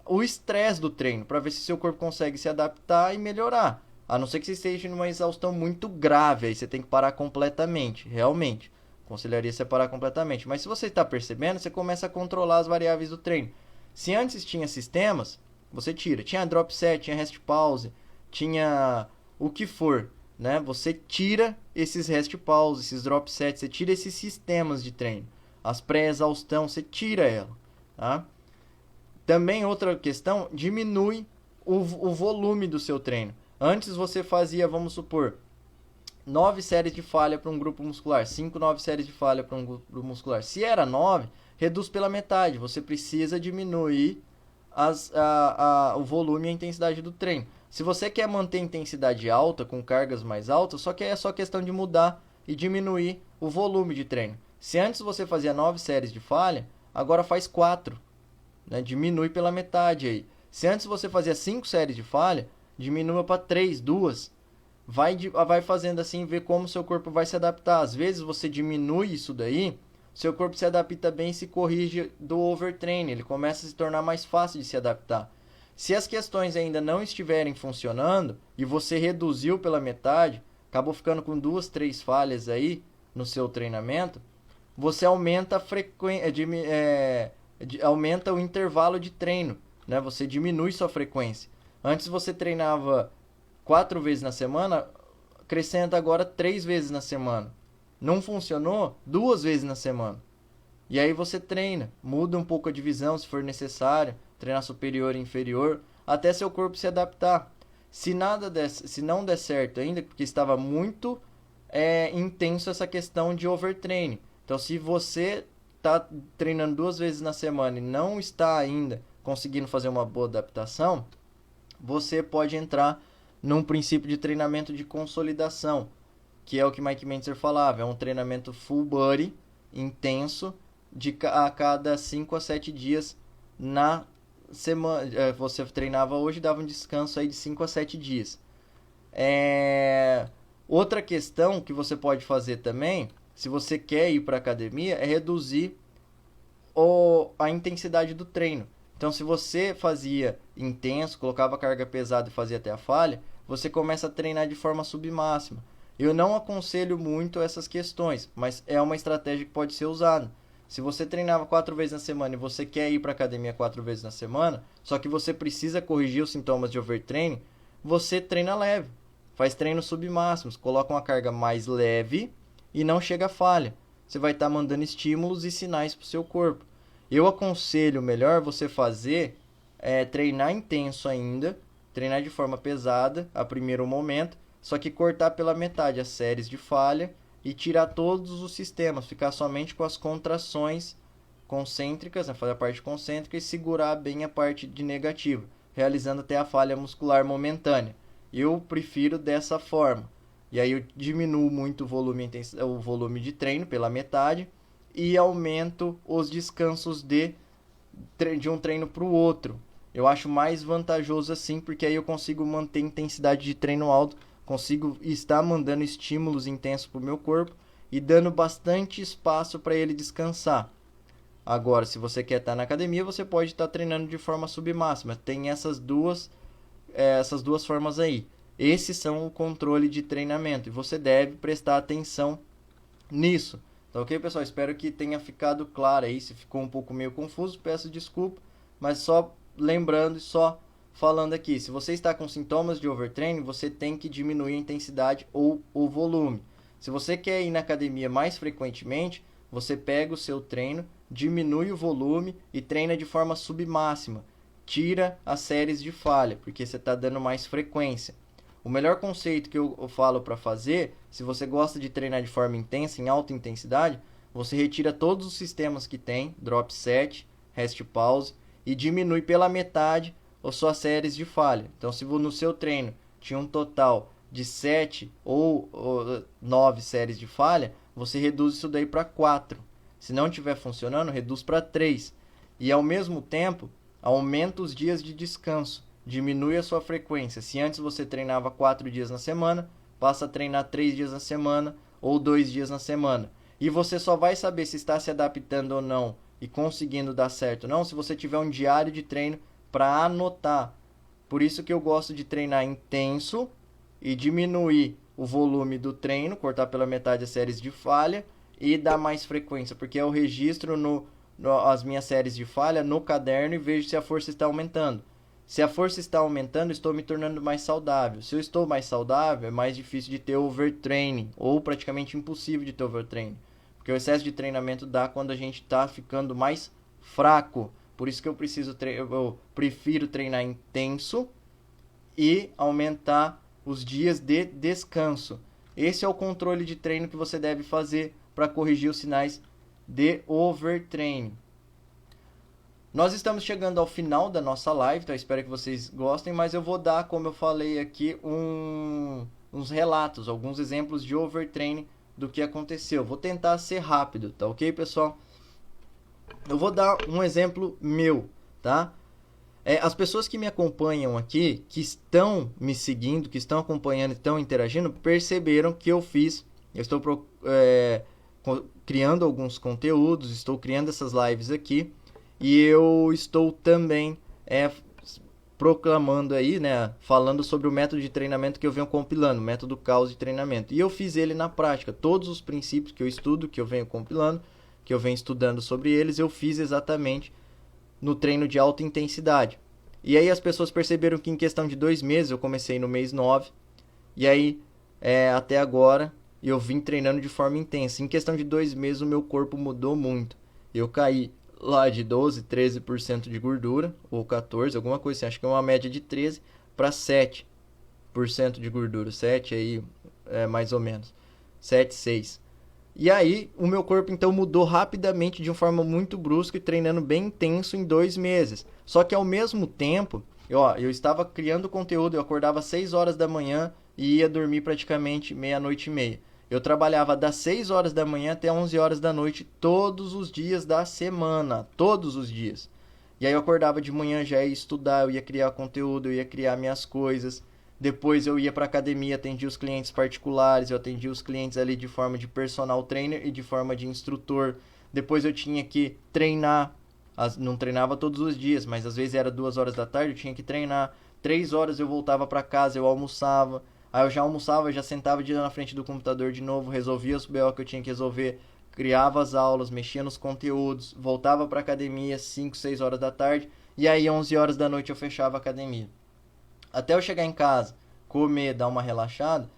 o estresse do treino para ver se seu corpo consegue se adaptar e melhorar. A não ser que você esteja numa exaustão muito grave, aí você tem que parar completamente, realmente. Aconselharia você parar completamente. Mas se você está percebendo, você começa a controlar as variáveis do treino. Se antes tinha sistemas, você tira. Tinha drop set, tinha rest pause, tinha o que for, né? Você tira esses rest pause, esses drop sets, você tira esses sistemas de treino. As pré-exaustão, você tira ela, tá? Também outra questão, diminui o volume do seu treino. Antes você fazia, vamos supor, 9 séries de falha para um grupo muscular, 5, 9 séries de falha para um grupo muscular. Se era 9, reduz pela metade. Você precisa diminuir o volume e a intensidade do treino. Se você quer manter a intensidade alta, com cargas mais altas, só que é só questão de mudar e diminuir o volume de treino. Se antes você fazia 9 séries de falha, agora faz 4. Né? Diminui pela metade aí. Se antes você fazia 5 séries de falha, diminua para 3, 2. Vai fazendo assim, ver como seu corpo vai se adaptar. Às vezes você diminui isso daí, seu corpo se adapta bem e se corrige do overtraining. Ele começa a se tornar mais fácil de se adaptar. Se as questões ainda não estiverem funcionando e você reduziu pela metade, acabou ficando com 2, 3 falhas aí no seu treinamento, você aumenta a frequência, aumenta o intervalo de treino, né? Você diminui sua frequência. Antes você treinava 4 vezes na semana, acrescenta agora 3 vezes na semana. Não funcionou? 2 vezes na semana. E aí você treina, muda um pouco a divisão se for necessário, treinar superior e inferior, até seu corpo se adaptar. Se não der certo ainda, porque estava muito intenso essa questão de overtraining. Então, se você está treinando 2 vezes na semana e não está ainda conseguindo fazer uma boa adaptação, você pode entrar num princípio de treinamento de consolidação, que é o que Mike Mentzer falava, é um treinamento full body, intenso, a cada 5 a 7 dias na semana. Você treinava hoje e dava um descanso aí de 5 a 7 dias. Outra questão que você pode fazer também, se você quer ir para a academia, é reduzir a intensidade do treino. Então, se você fazia intenso, colocava carga pesada e fazia até a falha, você começa a treinar de forma submáxima. Eu não aconselho muito essas questões, mas é uma estratégia que pode ser usada. Se você treinava 4 vezes na semana e você quer ir para a academia 4 vezes na semana, só que você precisa corrigir os sintomas de overtraining, você treina leve. Faz treinos submáximos, coloca uma carga mais leve e não chega a falha. Você vai estar mandando estímulos e sinais para o seu corpo. Eu aconselho melhor você fazer, treinar intenso ainda, treinar de forma pesada a primeiro momento, só que cortar pela metade as séries de falha e tirar todos os sistemas, ficar somente com as contrações concêntricas, né, fazer a parte concêntrica e segurar bem a parte de negativa, realizando até a falha muscular momentânea. Eu prefiro dessa forma. E aí eu diminuo muito o volume de treino pela metade e aumento os descansos de um treino para o outro. Eu acho mais vantajoso assim, porque aí eu consigo manter intensidade de treino alto, consigo estar mandando estímulos intensos para o meu corpo e dando bastante espaço para ele descansar. Agora, se você quer estar na academia, você pode estar treinando de forma submáxima. Tem essas duas formas aí. Esses são o controle de treinamento e você deve prestar atenção nisso. Tá ok, pessoal? Espero que tenha ficado claro aí. Se ficou um pouco meio confuso, peço desculpa, mas só lembrando e só falando aqui, se você está com sintomas de overtraining, você tem que diminuir a intensidade ou o volume. Se você quer ir na academia mais frequentemente, você pega o seu treino, diminui o volume e treina de forma submáxima. Tira as séries de falha, porque você está dando mais frequência. O melhor conceito que eu falo para fazer, se você gosta de treinar de forma intensa, em alta intensidade, você retira todos os sistemas que tem, drop set, rest pause, e diminui pela metade as suas séries de falha. Então, se no seu treino tinha um total de 7 ou 9 séries de falha, você reduz isso daí para 4. Se não estiver funcionando, reduz para 3. E ao mesmo tempo, aumenta os dias de descanso. Diminui a sua frequência. Se antes você treinava 4 dias na semana, passa a treinar 3 dias na semana ou 2 dias na semana. E você só vai saber se está se adaptando ou não e conseguindo dar certo ou não se você tiver um diário de treino para anotar. Por isso que eu gosto de treinar intenso e diminuir o volume do treino, cortar pela metade as séries de falha e dar mais frequência, porque eu registro as minhas séries de falha no caderno e vejo se a força está aumentando. Se a força está aumentando, estou me tornando mais saudável. Se eu estou mais saudável, é mais difícil de ter overtraining, ou praticamente impossível de ter overtraining. Porque o excesso de treinamento dá quando a gente está ficando mais fraco. Por isso que eu prefiro treinar intenso e aumentar os dias de descanso. Esse é o controle de treino que você deve fazer para corrigir os sinais de overtraining. Nós estamos chegando ao final da nossa live, então espero que vocês gostem, mas eu vou dar, como eu falei aqui, uns relatos, alguns exemplos de overtraining do que aconteceu. Vou tentar ser rápido, tá ok, pessoal? Eu vou dar um exemplo meu, tá? As pessoas que me acompanham aqui, que estão me seguindo, que estão acompanhando e estão interagindo, perceberam que eu estou criando alguns conteúdos, estou criando essas lives aqui, e eu estou também proclamando aí, né, falando sobre o método de treinamento que eu venho compilando, o método Caos de treinamento. E eu fiz ele na prática, todos os princípios que eu estudo, que eu venho compilando, que eu venho estudando sobre eles, eu fiz exatamente no treino de alta intensidade. E aí as pessoas perceberam que em questão de 2 meses, eu comecei no mês 9, e aí até agora eu vim treinando de forma intensa. Em questão de 2 meses o meu corpo mudou muito. Eu caí lá de 12, 13% de gordura, ou 14, alguma coisa assim, acho que é uma média de 13 para 7% de gordura, 7 aí mais ou menos, 7, 6. E aí, o meu corpo então mudou rapidamente de uma forma muito brusca e treinando bem intenso em 2 meses. Só que ao mesmo tempo, eu estava criando conteúdo, eu acordava às 6 horas da manhã e ia dormir praticamente meia-noite e meia. Eu trabalhava das 6 horas da manhã até 11 horas da noite todos os dias da semana, todos os dias. E aí eu acordava de manhã, já ia estudar, eu ia criar conteúdo, eu ia criar minhas coisas. Depois eu ia para academia, atendia os clientes particulares, eu atendia os clientes ali de forma de personal trainer e de forma de instrutor. Depois eu tinha que treinar, não treinava todos os dias, mas às vezes era 2 horas da tarde, eu tinha que treinar. 3 horas eu voltava para casa, eu almoçava. Aí eu já almoçava, já sentava na frente do computador de novo, resolvia os BO que eu tinha que resolver, criava as aulas, mexia nos conteúdos, voltava para academia 5, 6 horas da tarde, e aí 11 horas da noite eu fechava a academia. Até eu chegar em casa, comer, dar uma relaxada,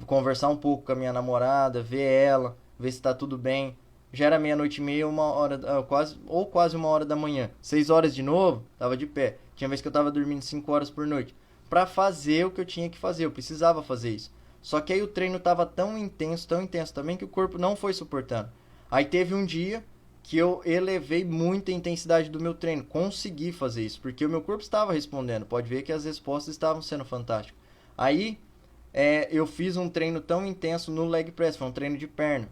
conversar um pouco com a minha namorada, ver ela, ver se tá tudo bem. Já era meia-noite e meia, quase 1 hora da manhã. 6 horas de novo, tava de pé. Tinha vez que eu tava dormindo 5 horas por noite. Pra fazer o que eu tinha que fazer, eu precisava fazer isso. Só que aí o treino tava tão intenso também, que o corpo não foi suportando. Aí teve um dia que eu elevei muito a intensidade do meu treino. Consegui fazer isso, porque o meu corpo estava respondendo. Pode ver que as respostas estavam sendo fantásticas. Aí, eu fiz um treino tão intenso no leg press, foi um treino de perna.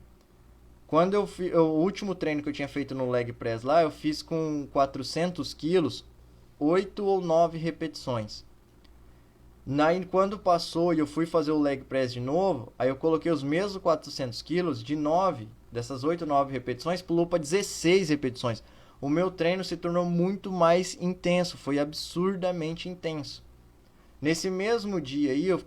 Quando o último treino que eu tinha feito no leg press lá, eu fiz com 400 quilos, 8 ou 9 repetições. Quando passou e eu fui fazer o leg press de novo, aí eu coloquei os mesmos 400 quilos de 9, dessas 8, 9 repetições, pulou para 16 repetições. O meu treino se tornou muito mais intenso, foi absurdamente intenso. Nesse mesmo dia aí, eu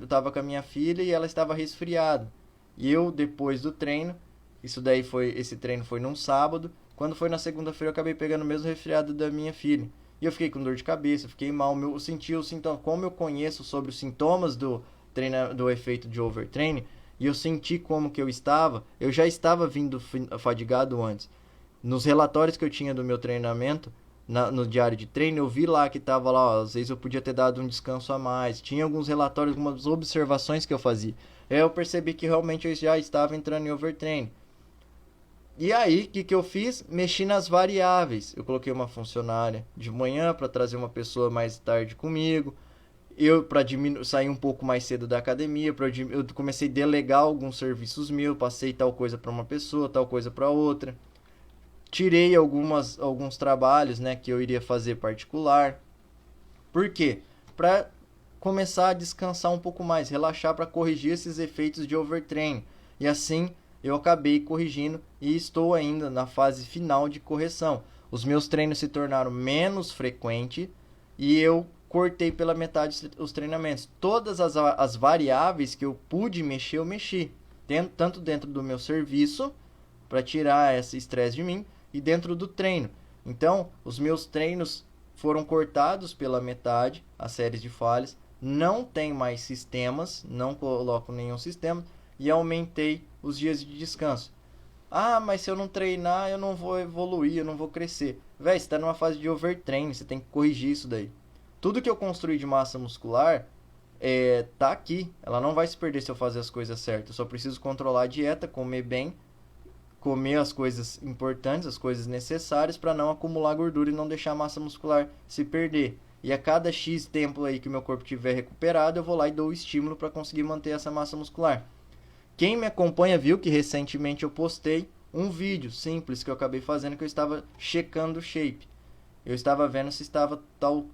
tava com a minha filha e ela estava resfriada. E eu, depois do treino, esse treino foi num sábado, quando foi na segunda-feira eu acabei pegando o mesmo resfriado da minha filha. E eu fiquei com dor de cabeça, fiquei mal, eu senti os sintomas, como eu conheço sobre os sintomas do efeito de overtraining, e eu senti como que eu já estava vindo fadigado antes. Nos relatórios que eu tinha do meu treinamento, no diário de treino, eu vi lá que estava lá, às vezes eu podia ter dado um descanso a mais, tinha alguns relatórios, algumas observações que eu fazia. Aí eu percebi que realmente eu já estava entrando em overtraining. E aí, o que eu fiz? Mexi nas variáveis. Eu coloquei uma funcionária de manhã para trazer uma pessoa mais tarde comigo. Eu, para sair um pouco mais cedo da academia, eu comecei a delegar alguns serviços meus. Passei tal coisa para uma pessoa, tal coisa para outra. Tirei alguns trabalhos, né, que eu iria fazer particular. Por quê? Para começar a descansar um pouco mais, relaxar para corrigir esses efeitos de overtraining. E assim eu acabei corrigindo e estou ainda na fase final de correção. Os meus treinos se tornaram menos frequentes e eu cortei pela metade os treinamentos. Todas as variáveis que eu pude mexer, eu mexi. Tanto dentro do meu serviço, para tirar esse estresse de mim, e dentro do treino. Então, os meus treinos foram cortados pela metade, as séries de falhas. Não tem mais sistemas, não coloco nenhum sistema e aumentei os dias de descanso. Ah, mas se eu não treinar, eu não vou evoluir, eu não vou crescer. Véi, você tá numa fase de overtraining, você tem que corrigir isso daí. Tudo que eu construí de massa muscular tá aqui, ela não vai se perder se eu fazer as coisas certas. Eu só preciso controlar a dieta, comer bem, comer as coisas importantes, as coisas necessárias para não acumular gordura e não deixar a massa muscular se perder. E a cada X tempo aí que o meu corpo tiver recuperado, eu vou lá e dou o estímulo para conseguir manter essa massa muscular. Quem me acompanha viu que recentemente eu postei um vídeo simples que eu acabei fazendo, que eu estava checando o shape. Eu estava vendo se estava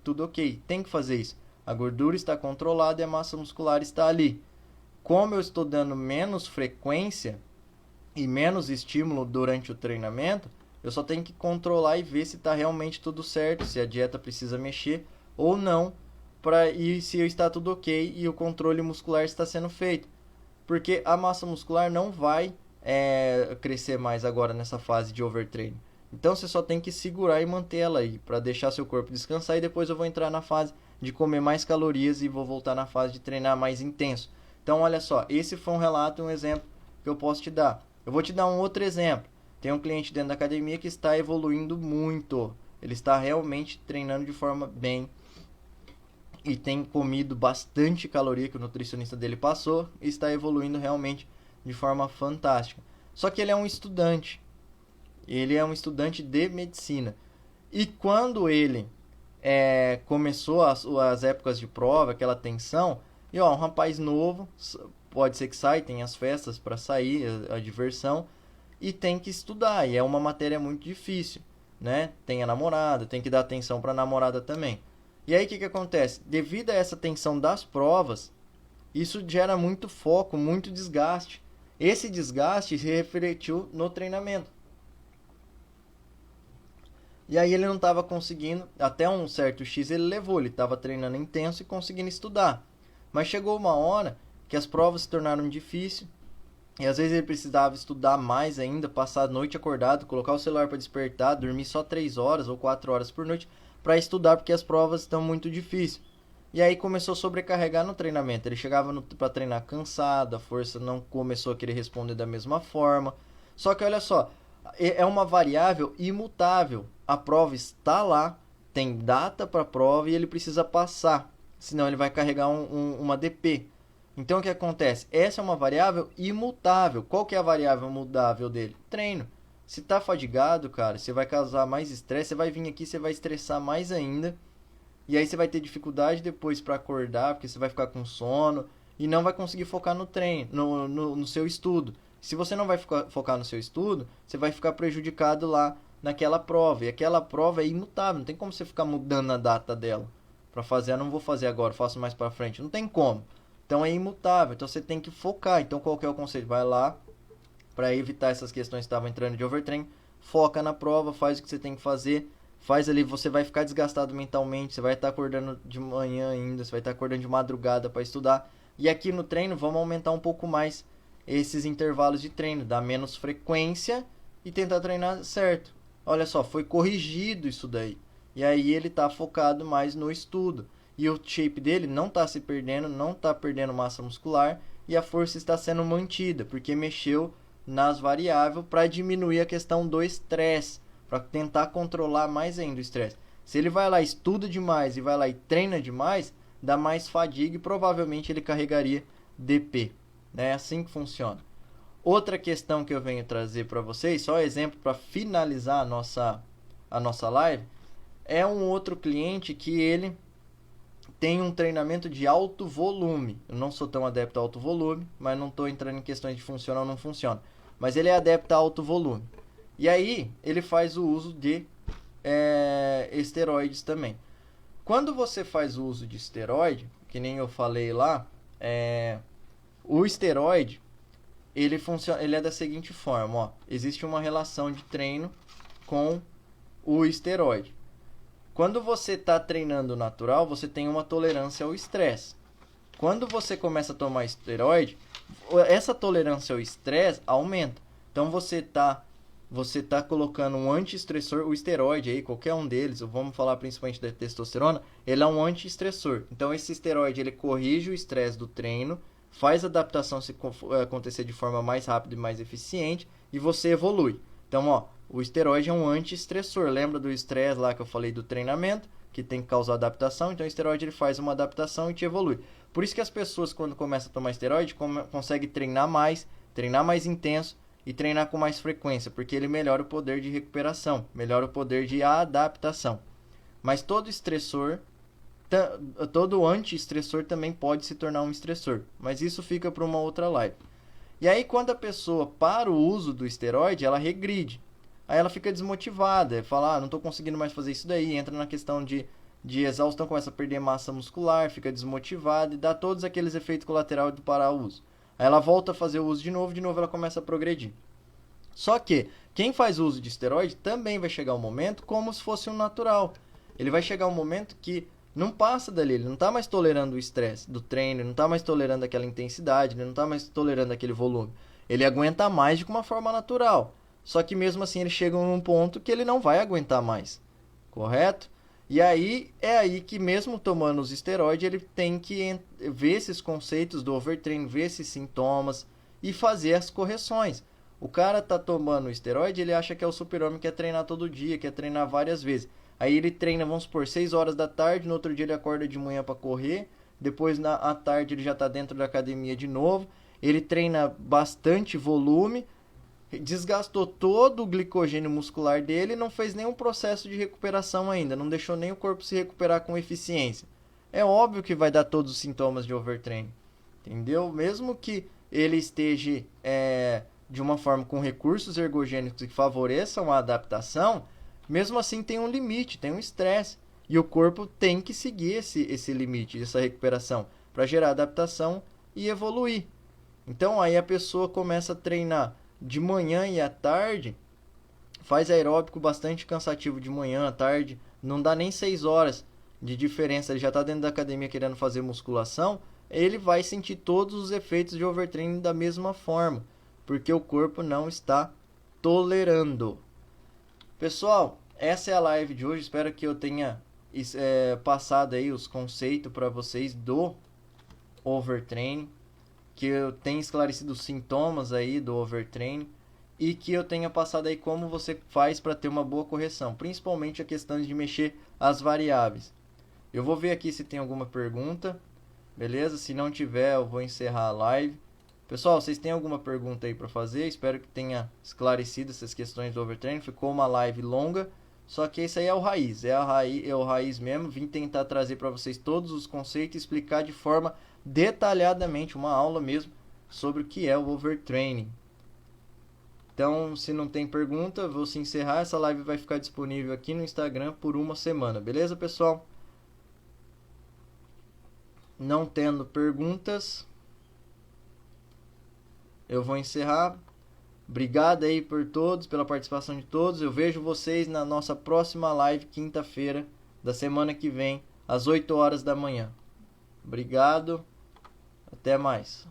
tudo ok. Tem que fazer isso. A gordura está controlada e a massa muscular está ali. Como eu estou dando menos frequência e menos estímulo durante o treinamento, eu só tenho que controlar e ver se está realmente tudo certo, se a dieta precisa mexer ou não, e se está tudo ok e o controle muscular está sendo feito. Porque a massa muscular não vai crescer mais agora nessa fase de overtraining. Então você só tem que segurar e manter ela aí, para deixar seu corpo descansar, e depois eu vou entrar na fase de comer mais calorias e vou voltar na fase de treinar mais intenso. Então olha só, esse foi um relato, um exemplo que eu posso te dar. Eu vou te dar um outro exemplo. Tem um cliente dentro da academia que está evoluindo muito. Ele está realmente treinando de forma bem e tem comido bastante caloria que o nutricionista dele passou e está evoluindo realmente de forma fantástica. Só que ele é um estudante. Ele é um estudante de medicina. E quando ele começou as épocas de prova, aquela tensão, e um rapaz novo, pode ser que saia, tem as festas para sair, a diversão, e tem que estudar, e é uma matéria muito difícil, né? Tem a namorada, tem que dar atenção para a namorada também. E aí o que acontece? Devido a essa tensão das provas, isso gera muito foco, muito desgaste. Esse desgaste se refletiu no treinamento. E aí ele não estava conseguindo, até um certo X ele levou, ele estava treinando intenso e conseguindo estudar. Mas chegou uma hora que as provas se tornaram difíceis, e às vezes ele precisava estudar mais ainda, passar a noite acordado, colocar o celular para despertar, dormir só 3 horas ou 4 horas por noite para estudar, porque as provas estão muito difíceis. E aí começou a sobrecarregar no treinamento. Ele chegava para treinar cansado, a força não começou a querer responder da mesma forma. Só que olha só, é uma variável imutável. A prova está lá, tem data para a prova e ele precisa passar, senão ele vai carregar uma DP. Então o que acontece? Essa é uma variável imutável. Qual que é a variável mudável dele? Treino. Se tá fadigado, cara, você vai causar mais estresse, você vai vir aqui, você vai estressar mais ainda. E aí você vai ter dificuldade depois para acordar, porque você vai ficar com sono e não vai conseguir focar no treino, no seu estudo. Se você não vai focar no seu estudo, você vai ficar prejudicado lá naquela prova. E aquela prova é imutável, não tem como você ficar mudando a data dela. Para fazer, não vou fazer agora, faço mais para frente. Não tem como. Então é imutável, então você tem que focar. Então qual que é o conselho? Vai lá, para evitar essas questões que estavam entrando de overtraining, foca na prova, faz o que você tem que fazer. Faz ali, você vai ficar desgastado mentalmente, você vai estar acordando de manhã ainda, você vai estar acordando de madrugada para estudar. E aqui no treino vamos aumentar um pouco mais esses intervalos de treino, dar menos frequência e tentar treinar certo. Olha só, foi corrigido isso daí. E aí ele está focado mais no estudo. E o shape dele não está se perdendo, não está perdendo massa muscular e a força está sendo mantida, porque mexeu nas variáveis para diminuir a questão do estresse, para tentar controlar mais ainda o estresse. Se ele vai lá, estuda demais e vai lá e treina demais, dá mais fadiga e provavelmente ele carregaria DP. É assim que funciona. Outra questão que eu venho trazer para vocês, só exemplo para finalizar a nossa live, é um outro cliente que ele tem um treinamento de alto volume. Eu não sou tão adepto a alto volume, mas não estou entrando em questões de funciona ou não funciona. Mas ele é adepto a alto volume. E aí, ele faz o uso de esteroides também. Quando você faz o uso de esteroide, que nem eu falei lá, o esteroide, ele é da seguinte forma, ó, existe uma relação de treino com o esteroide. Quando você está treinando natural, você tem uma tolerância ao estresse. Quando você começa a tomar esteroide, essa tolerância ao estresse aumenta. Então você tá colocando um antiestressor, o esteroide aí, qualquer um deles, vamos falar principalmente da testosterona, ele é um antiestressor. Então esse esteroide, ele corrige o estresse do treino, faz a adaptação acontecer de forma mais rápida e mais eficiente, e você evolui. Então, ó, o esteroide é um antiestressor. Lembra do estresse lá que eu falei do treinamento? que tem que causar adaptação, então o esteroide ele faz uma adaptação e te evolui. Por isso que as pessoas, quando começam a tomar esteroide, conseguem treinar mais intenso e treinar com mais frequência, porque ele melhora o poder de recuperação, melhora o poder de adaptação. Mas todo estressor, todo anti-estressor também pode se tornar um estressor, mas isso fica para uma outra live. E aí quando a pessoa para o uso do esteroide, ela regride. Aí ela fica desmotivada, fala, não estou conseguindo mais fazer isso daí, entra na questão de exaustão, começa a perder massa muscular, fica desmotivada e dá todos aqueles efeitos colaterais do parar o uso. Aí ela volta a fazer o uso de novo ela começa a progredir. Só que quem faz uso de esteroide também vai chegar um momento como se fosse um natural. Ele vai chegar um momento que não passa dali, ele não está mais tolerando o estresse do treino, ele não está mais tolerando aquela intensidade, ele não está mais tolerando aquele volume. Ele aguenta mais de uma forma natural. Só que mesmo assim ele chega num ponto que ele não vai aguentar mais. Correto? E aí é aí que mesmo tomando os esteroides, ele tem que ver esses conceitos do overtraining, ver esses sintomas e fazer as correções. O cara tá tomando o esteroide, ele acha que é o super-homem, quer treinar todo dia, quer treinar várias vezes. Aí ele treina, vamos supor, 6 horas da tarde, no outro dia ele acorda de manhã para correr, depois à tarde ele já está dentro da academia de novo, ele treina bastante volume, desgastou todo o glicogênio muscular dele e não fez nenhum processo de recuperação ainda, não deixou nem o corpo se recuperar com eficiência. É óbvio que vai dar todos os sintomas de overtraining, entendeu? Mesmo que ele esteja de uma forma com recursos ergogênicos que favoreçam a adaptação, mesmo assim tem um limite, tem um estresse. E o corpo tem que seguir esse limite, essa recuperação, para gerar adaptação e evoluir. Então aí a pessoa começa a treinar de manhã e à tarde, faz aeróbico bastante cansativo de manhã, à tarde, não dá nem 6 horas de diferença, ele já está dentro da academia querendo fazer musculação, ele vai sentir todos os efeitos de overtraining da mesma forma, porque o corpo não está tolerando. Pessoal, essa é a live de hoje. Espero que eu tenha passado aí os conceitos para vocês do overtraining, que eu tenha esclarecido os sintomas aí do overtraining e que eu tenha passado aí como você faz para ter uma boa correção, principalmente a questão de mexer as variáveis. Eu vou ver aqui se tem alguma pergunta, beleza? Se não tiver, eu vou encerrar a live. Pessoal, vocês têm alguma pergunta aí para fazer? Espero que tenha esclarecido essas questões do overtraining. Ficou uma live longa, só que isso aí é o raiz, é o raiz mesmo. Vim tentar trazer para vocês todos os conceitos e explicar de forma detalhadamente, uma aula mesmo, sobre o que é o overtraining. Então, se não tem pergunta, vou se encerrar. Essa live vai ficar disponível aqui no Instagram por uma semana, beleza, pessoal? Não tendo perguntas, eu vou encerrar. Obrigado aí por todos, pela participação de todos. Eu vejo vocês na nossa próxima live, quinta-feira da semana que vem, às 8 horas da manhã. Obrigado. Até mais.